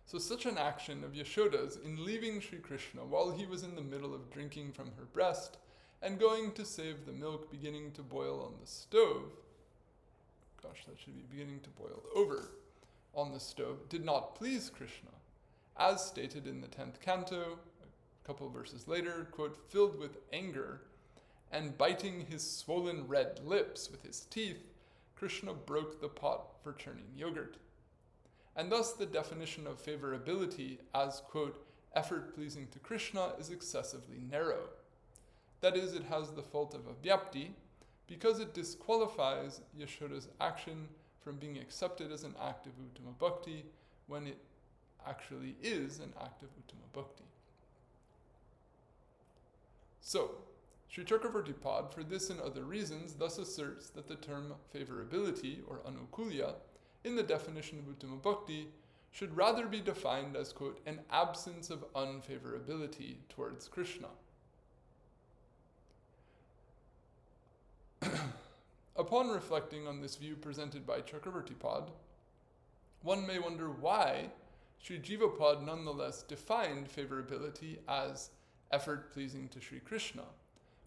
So such an action of Yashoda's in leaving Sri Krishna while he was in the middle of drinking from her breast and going to save the milk beginning to boil on the stove, that should be beginning to boil over on the stove, did not please Krishna, as stated in the 10th canto, a couple verses later, quote, filled with anger and biting his swollen red lips with his teeth, Krishna broke the pot for churning yogurt. And thus the definition of favorability as, quote, effort pleasing to Krishna is excessively narrow. That is, it has the fault of avyapti, because it disqualifies Yashoda's action from being accepted as an act of uttama bhakti when it actually is an act of uttama bhakti. So, Sri Chakravartipad, for this and other reasons, thus asserts that the term favorability or anukulya in the definition of uttama bhakti should rather be defined as, quote, an absence of unfavorability towards Krishna. Upon reflecting on this view presented by Chakravartipad, one may wonder why Sri Jivapad nonetheless defined favorability as effort pleasing to Sri Krishna,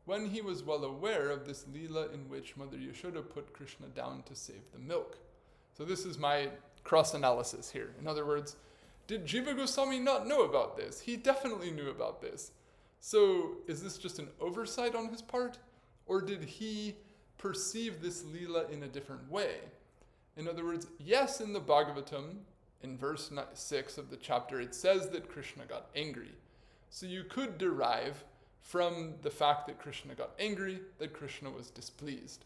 when he was well aware of this Leela in which Mother Yashoda put Krishna down to save the milk. So this is my cross-analysis here. In other words, did Jiva Gosvami not know about this? He definitely knew about this. So is this just an oversight on his part? Or did he perceive this Leela in a different way? In other words, yes, in the Bhagavatam, in verse 6 of the chapter, it says that Krishna got angry. So you could derive from the fact that Krishna got angry that Krishna was displeased.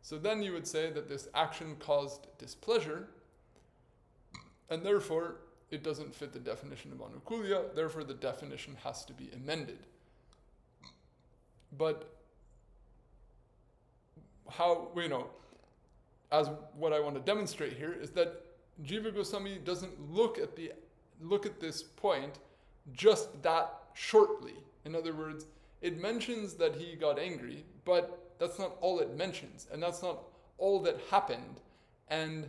So then you would say that this action caused displeasure, and therefore it doesn't fit the definition of anukulya, therefore the definition has to be amended. But how, as what I want to demonstrate here is that Jiva Goswami doesn't look at this point just that shortly. In other words, it mentions that he got angry, but that's not all it mentions, and that's not all that happened. And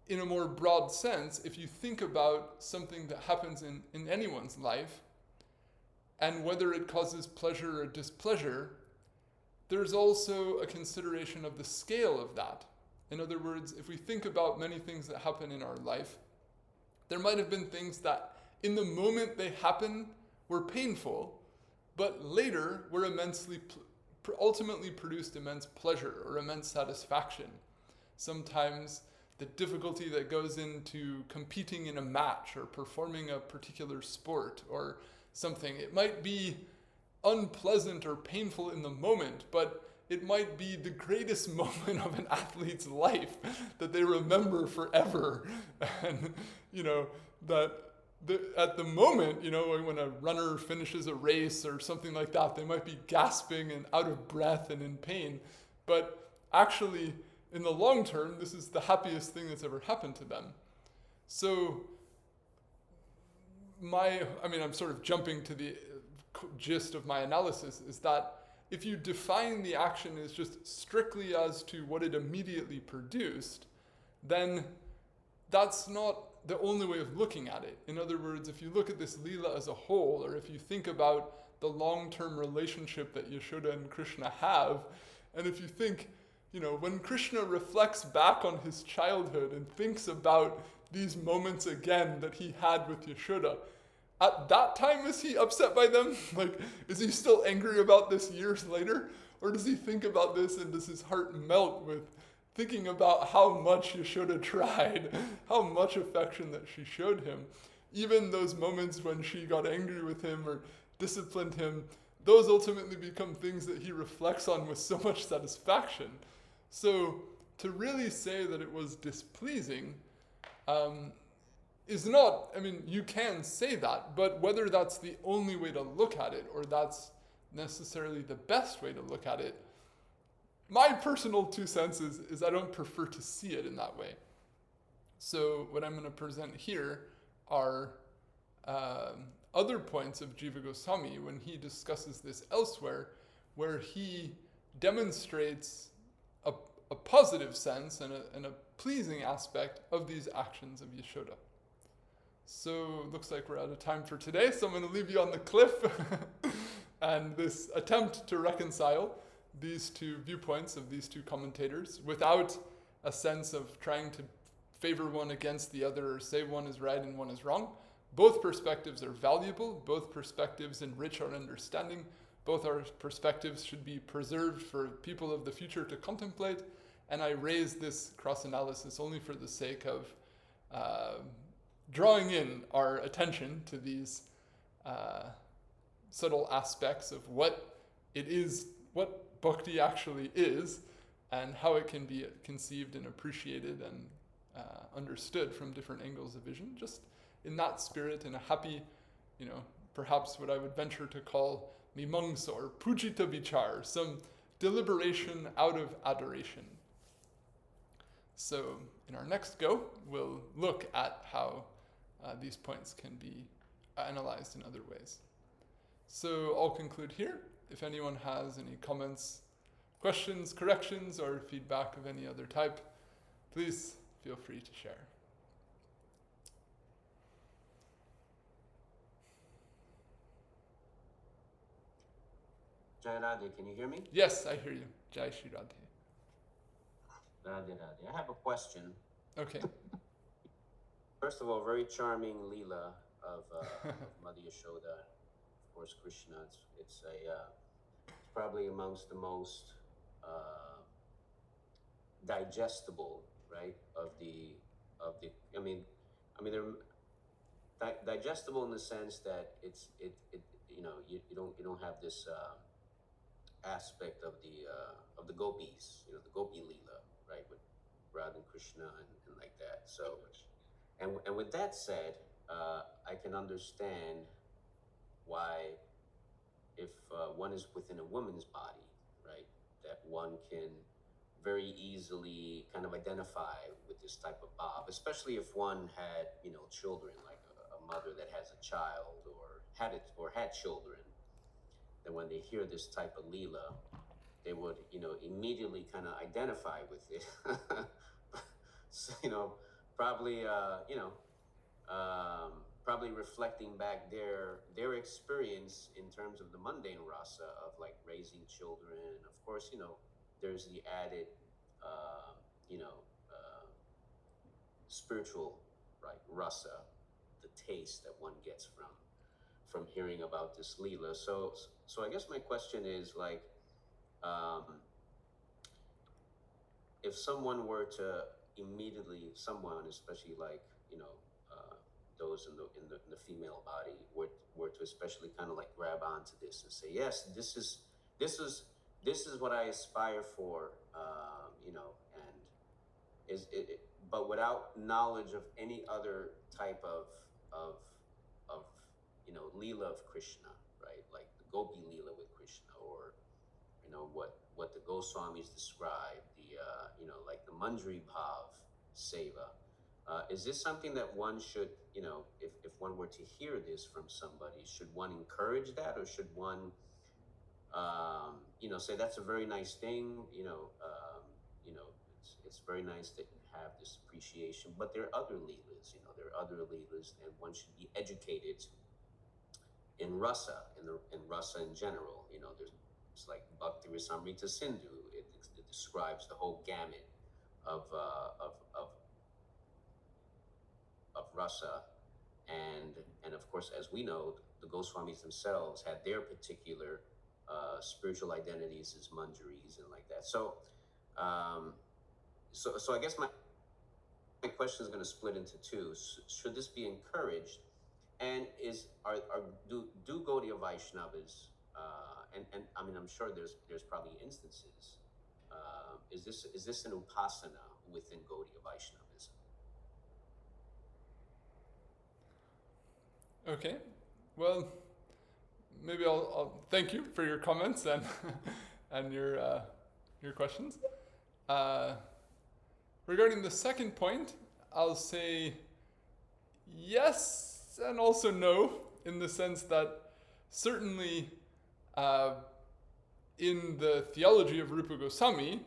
in a more broad sense, if you think about something that happens in anyone's life, and whether it causes pleasure or displeasure, there's also a consideration of the scale of that. In other words, if we think about many things that happen in our life, there might have been things that in the moment they happen were painful, but later were ultimately produced immense pleasure or immense satisfaction. Sometimes the difficulty that goes into competing in a match or performing a particular sport or something, it might be unpleasant or painful in the moment, but it might be the greatest moment of an athlete's life that they remember forever. And, at the moment, when a runner finishes a race or something like that, they might be gasping and out of breath and in pain. But actually, in the long term, this is the happiest thing that's ever happened to them. So, I'm sort of jumping to the gist of my analysis, is that if you define the action as just strictly as to what it immediately produced, then that's not the only way of looking at it. In other words, if you look at this Leela as a whole, or if you think about the long-term relationship that Yashoda and Krishna have, and if you think, when Krishna reflects back on his childhood and thinks about these moments again that he had with Yashoda, at that time, is he upset by them? Is he still angry about this years later? Or does he think about this and does his heart melt with thinking about how much Yashoda tried, how much affection that she showed him? Even those moments when she got angry with him or disciplined him, those ultimately become things that he reflects on with so much satisfaction. So to really say that it was displeasing, is not, you can say that, but whether that's the only way to look at it or that's necessarily the best way to look at it, my personal 2 cents is I don't prefer to see it in that way. So what I'm going to present here are other points of Jiva Goswami when he discusses this elsewhere, where he demonstrates a positive sense and a pleasing aspect of these actions of Yashoda. So looks like we're out of time for today, so I'm going to leave you on the cliff and this attempt to reconcile these two viewpoints of these two commentators without a sense of trying to favor one against the other or say one is right and one is wrong. Both perspectives are valuable, both perspectives enrich our understanding, both our perspectives should be preserved for people of the future to contemplate, and I raise this cross-analysis only for the sake of drawing in our attention to these subtle aspects of what it is, what bhakti actually is, and how it can be conceived and appreciated and understood from different angles of vision, just in that spirit, in a happy, perhaps what I would venture to call mimamsa or pujita vichar, some deliberation out of adoration. So in our next go, we'll look at how these points can be analyzed in other ways. So I'll conclude here. If anyone has any comments, questions, corrections, or feedback of any other type, please feel free to share. Jai Radhe, can you hear me? Yes, I hear you. Jai Shri Radhe. Radhe Radhe. I have a question. Okay. First of all, very charming Leela of Mother Yaśoda, of course Krishna. It's probably amongst the most digestible, right? They're digestible in the sense that you don't have this aspect of the gopis, the gopi Leela, right, with Radha and Krishna and like that. So, and with that said, I can understand why, if one is within a woman's body, right, that one can very easily kind of identify with this type of bhav, especially if one had, children, like a mother that has a child or had children. Then when they hear this type of Leela, they would, immediately kind of identify with it. So, probably, probably reflecting back their experience in terms of the mundane rasa of like raising children. Of course, there's the added, spiritual, right, rasa, the taste that one gets from hearing about this Leela. So I guess my question is like, if someone were to immediately, someone, especially like, those in the female body were to especially kind of like grab onto this and say, yes, this is what I aspire for, and but without knowledge of any other type of Leela of Krishna, right? Like the Gopi Leela with Krishna, or what the Goswamis describe, like the Manjari Bhav Seva. Is this something that one should, if one were to hear this from somebody, should one encourage that, or should one, say that's a very nice thing, it's very nice that you have this appreciation, but there are other Leelas, and one should be educated in rasa, in rasa in general. It's like Bhakti Rasamrita Sindhu. It describes the whole gamut of rasa, and of course, as we know, the Goswamis themselves had their particular spiritual identities as manjaris and like that. So I guess my question is going to split into two. Should this be encouraged, and do Gaudiya Vaishnavas, and I mean, I'm sure there's probably instances. Is this an upasana within Gaudiya Vaishnavism? Okay, well, maybe I'll thank you for your comments and and your questions. Regarding the second point, I'll say yes and also no, in the sense that certainly in the theology of Rupa Goswami,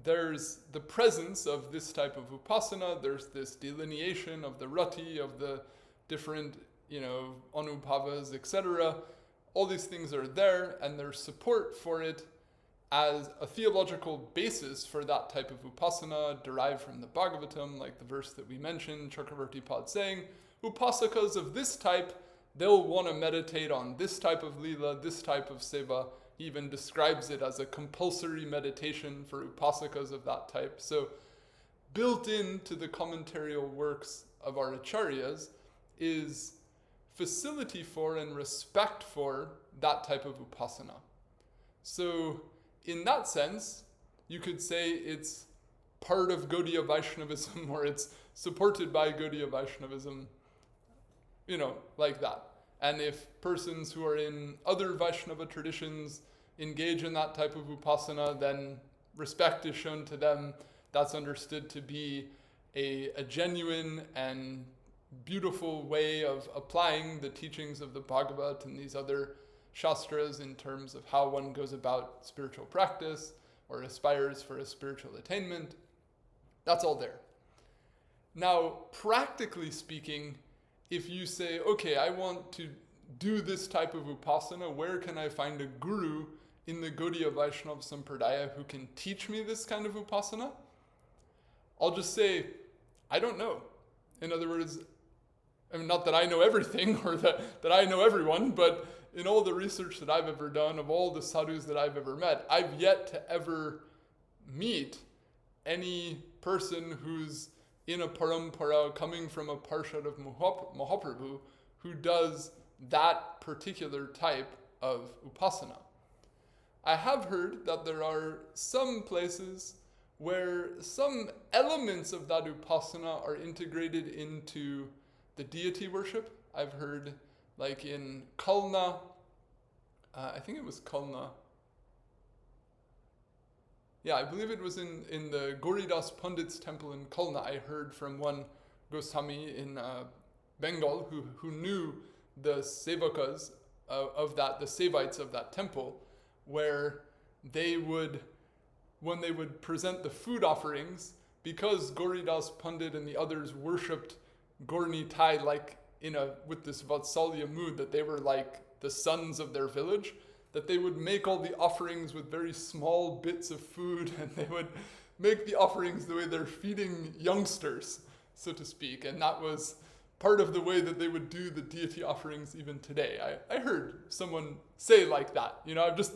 there's the presence of this type of upasana, there's this delineation of the rati, of the different, anubhavas, etc. All these things are there, and there's support for it as a theological basis for that type of upasana derived from the Bhagavatam, like the verse that we mentioned, Chakravarti Pad saying, upasakas of this type, they'll want to meditate on this type of lila, this type of seva. He even describes it as a compulsory meditation for upasakas of that type. So built into the commentarial works of our acharyas is facility for and respect for that type of upasana. So in that sense, you could say it's part of Gaudiya Vaishnavism, or it's supported by Gaudiya Vaishnavism, like that. And if persons who are in other Vaishnava traditions engage in that type of upasana, then respect is shown to them. That's understood to be a genuine and beautiful way of applying the teachings of the Bhagavat and these other shastras in terms of how one goes about spiritual practice or aspires for a spiritual attainment. That's all there. Now, practically speaking, if you say, okay, I want to do this type of upasana, where can I find a guru in the Gaudiya Vaishnava Sampradaya who can teach me this kind of upasana? I'll just say, I don't know. In other words, I mean, not that I know everything or that I know everyone, but in all the research that I've ever done, of all the sadhus that I've ever met, I've yet to ever meet any person who's in a parampara coming from a parshad of Mahaprabhu who does that particular type of upasana. I have heard that there are some places where some elements of that upasana are integrated into the deity worship. I've heard, like in Kalna, I think it was Kalna. Yeah, I believe it was in the Gauridas Pandit's temple in Kalna. I heard from one Goswami in Bengal who knew the sevakas of that, the sevites of that temple, where they would, when they would present the food offerings, because Gauridas Pandit and the others worshipped Gaur-Nitai like with this Vatsalya mood, that they were like the sons of their village, that they would make all the offerings with very small bits of food, and they would make the offerings the way they're feeding youngsters, so to speak. And that was part of the way that they would do the deity offerings even today. I heard someone say like that. I've just,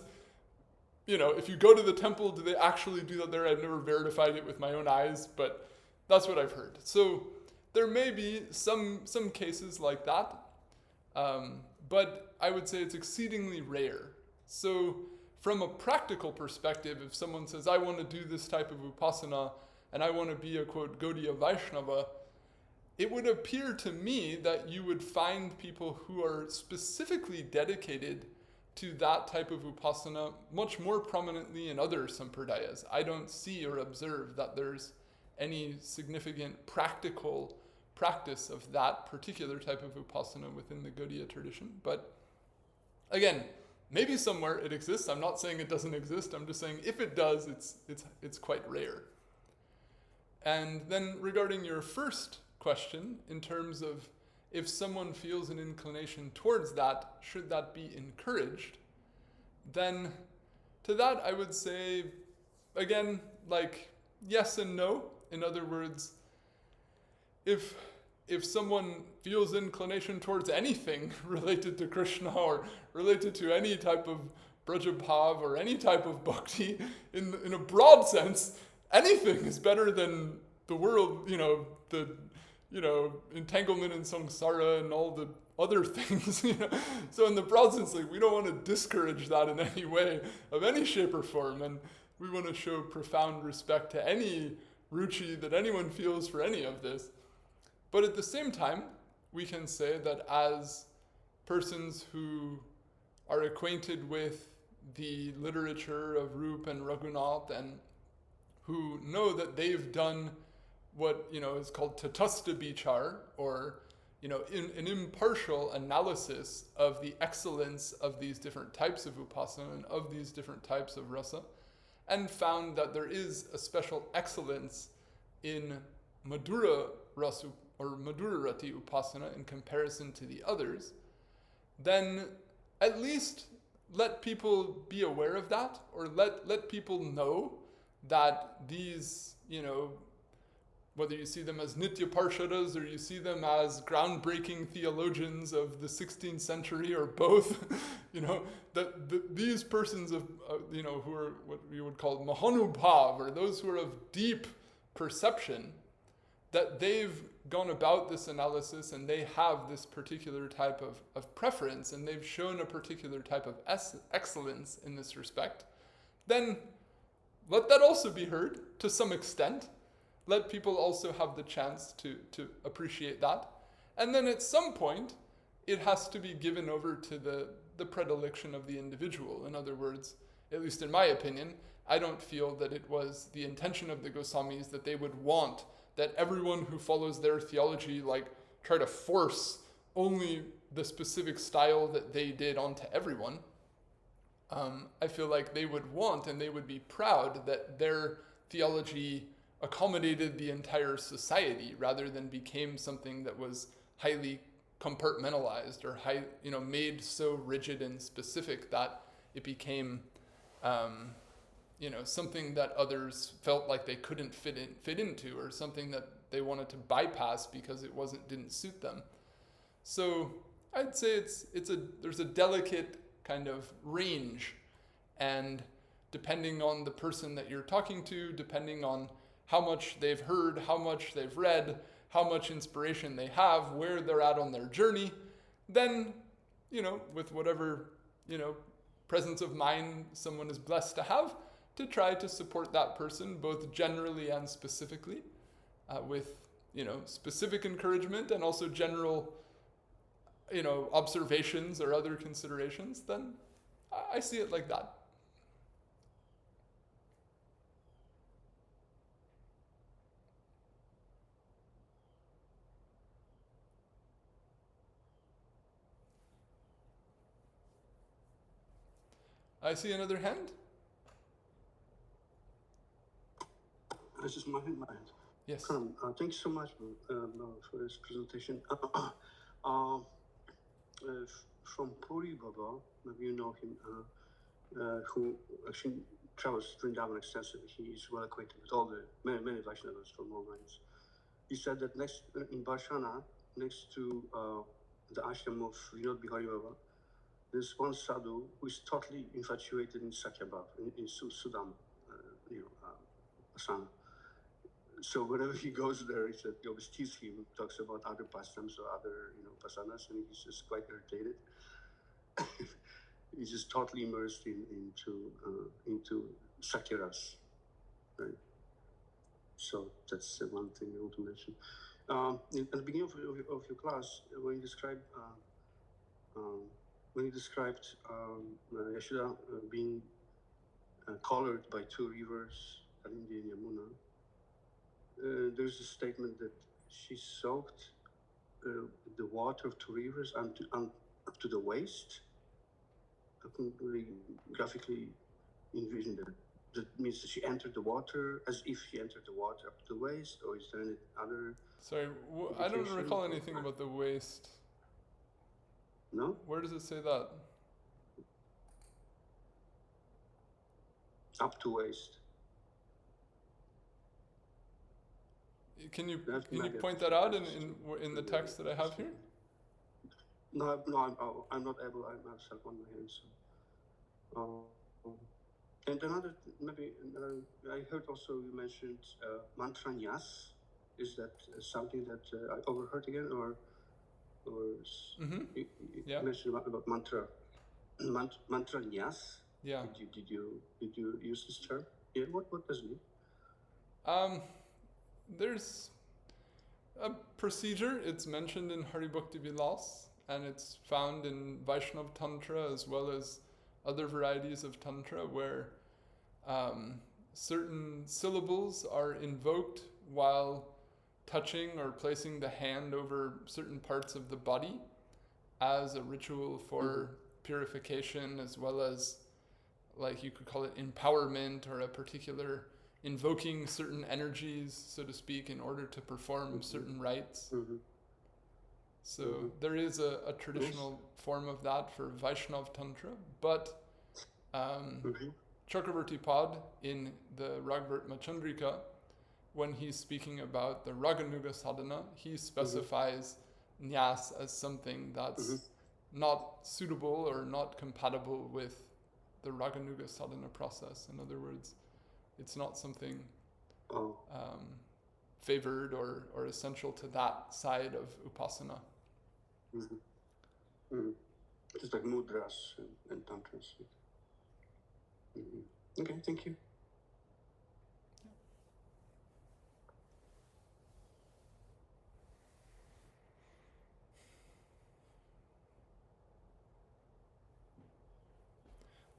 if you go to the temple, do they actually do that there? I've never verified it with my own eyes, but that's what I've heard. So there may be some cases like that, but I would say it's exceedingly rare. So from a practical perspective, if someone says, I want to do this type of upasana, and I want to be a, quote, Gaudiya Vaishnava, it would appear to me that you would find people who are specifically dedicated to that type of upasana much more prominently in other sampradayas. I don't see or observe that there's any significant practical practice of that particular type of upasana within the Gaudiya tradition. But again, maybe somewhere it exists. I'm not saying it doesn't exist. I'm just saying if it does, it's quite rare. And then regarding your first question, in terms of if someone feels an inclination towards that, should that be encouraged? Then to that I would say, again, like yes and no. In other words, if someone feels inclination towards anything related to Krishna or related to any type of braja-bhav or any type of bhakti, in a broad sense, anything is better than the world, the entanglement in samsara and all the other things. So in the broad sense, like, we don't want to discourage that in any way, of any shape or form, and we want to show profound respect to any ruchi that anyone feels for any of this. But at the same time, we can say that as persons who are acquainted with the literature of Rupa and Raghunath, and who know that they've done what is called tatastha bichar, or in an impartial analysis of the excellence of these different types of upasana and of these different types of rasa, and found that there is a special excellence in Madhura rasu or Madhura-rati upasana in comparison to the others, then at least let people be aware of that, or let people know that these, whether you see them as Nitya Parshadas or you see them as groundbreaking theologians of the 16th century, or both, that these persons of, who are what we would call Mahanubhav, or those who are of deep perception, that they've gone about this analysis and they have this particular type of preference, and they've shown a particular type of excellence in this respect, then let that also be heard to some extent. Let people also have the chance to appreciate that. And then at some point, it has to be given over to the predilection of the individual. In other words, at least in my opinion, I don't feel that it was the intention of the Goswamis that they would want that everyone who follows their theology try to force only the specific style that they did onto everyone. I feel like they would want and they would be proud that their theology accommodated the entire society rather than became something that was highly compartmentalized or made so rigid and specific that it became something that others felt like they couldn't fit into, or something that they wanted to bypass because it didn't suit them. So I'd say there's a delicate kind of range, and depending on the person that you're talking to, depending on how much they've heard, how much they've read, how much inspiration they have, where they're at on their journey, then, with whatever, presence of mind someone is blessed to have, to try to support that person, both generally and specifically, with, specific encouragement and also general, observations or other considerations, then I see it like that. I see another hand. This is my hand. Yes. Thank you so much for this presentation. From Puri Baba, maybe you know him, who actually travels Vrindavan extensively. He's well acquainted with all the many Vaishnavas from all lands. He said that next in Barshana, next to the ashram of Vinod Bihari Baba, there's one sadhu who is totally infatuated in Sakhyabhav, in Sudam, Asana. So whenever he goes there, he always teases him, talks about other pastimes or other, pasanas, and he's just quite irritated. He's just totally immersed into Sakyaras, right? So that's one thing I want to mention. At the beginning of your class, when you described Yashoda being colored by two rivers, Kalindi and Yamuna, there's a statement that she soaked the water of two rivers up to the waist. I couldn't really graphically envision that. That means that she entered the water as if she entered the water up to the waist, or is there any other? Sorry, I don't recall anything about the waist. No? Where does it say that? Up to waist. Can you point that out in the text that I have here? No, I'm not able. I have cell phone in my hands. And another, I heard also you mentioned mantra nyas. Is that something that I overheard again, or you mentioned about mantra nyas? Yeah. Did you use this term? Yeah. What does it mean? There's a procedure. It's mentioned in Hari Bhakti Vilas, and it's found in Vaishnava Tantra as well as other varieties of Tantra, where certain syllables are invoked while touching or placing the hand over certain parts of the body as a ritual for purification, as well as, like, you could call it empowerment, or a particular invoking certain energies, so to speak, in order to perform certain rites. So there is a traditional form of that for Vaishnava Tantra, but Chakravarti Pad in the Ragvartma Chandrika, when he's speaking about the Raganuga sadhana, he specifies nyas as something that's not suitable or not compatible with the Raganuga sadhana process. In other words, it's not something favored or essential to that side of upasana. Just like mudras and tantras. Okay, thank you.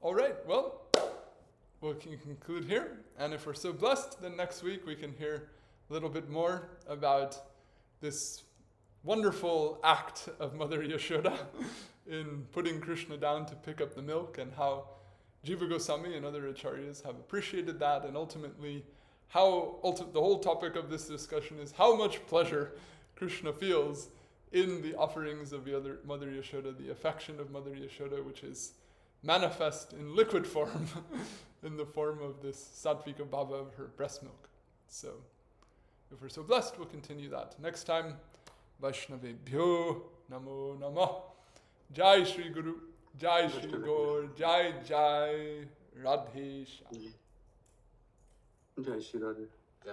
All right, well, we can conclude here. And if we're so blessed, then next week we can hear a little bit more about this wonderful act of Mother Yashoda in putting Krishna down to pick up the milk, and how Jiva Gosvami and other acharyas have appreciated that, and ultimately how the whole topic of this discussion is how much pleasure Krishna feels in the offerings of the other Mother Yashoda, the affection of Mother Yashoda, which is manifest in liquid form, in the form of this sattvika bhava of her breast milk. So, if we're so blessed, we'll continue that next time. Vaishnavebhyo Namo Namah. Jai Shri Guru, Jai Shri Gaur, Jai Jai Radhe Shyam. Jai Shri Radhe. Jai.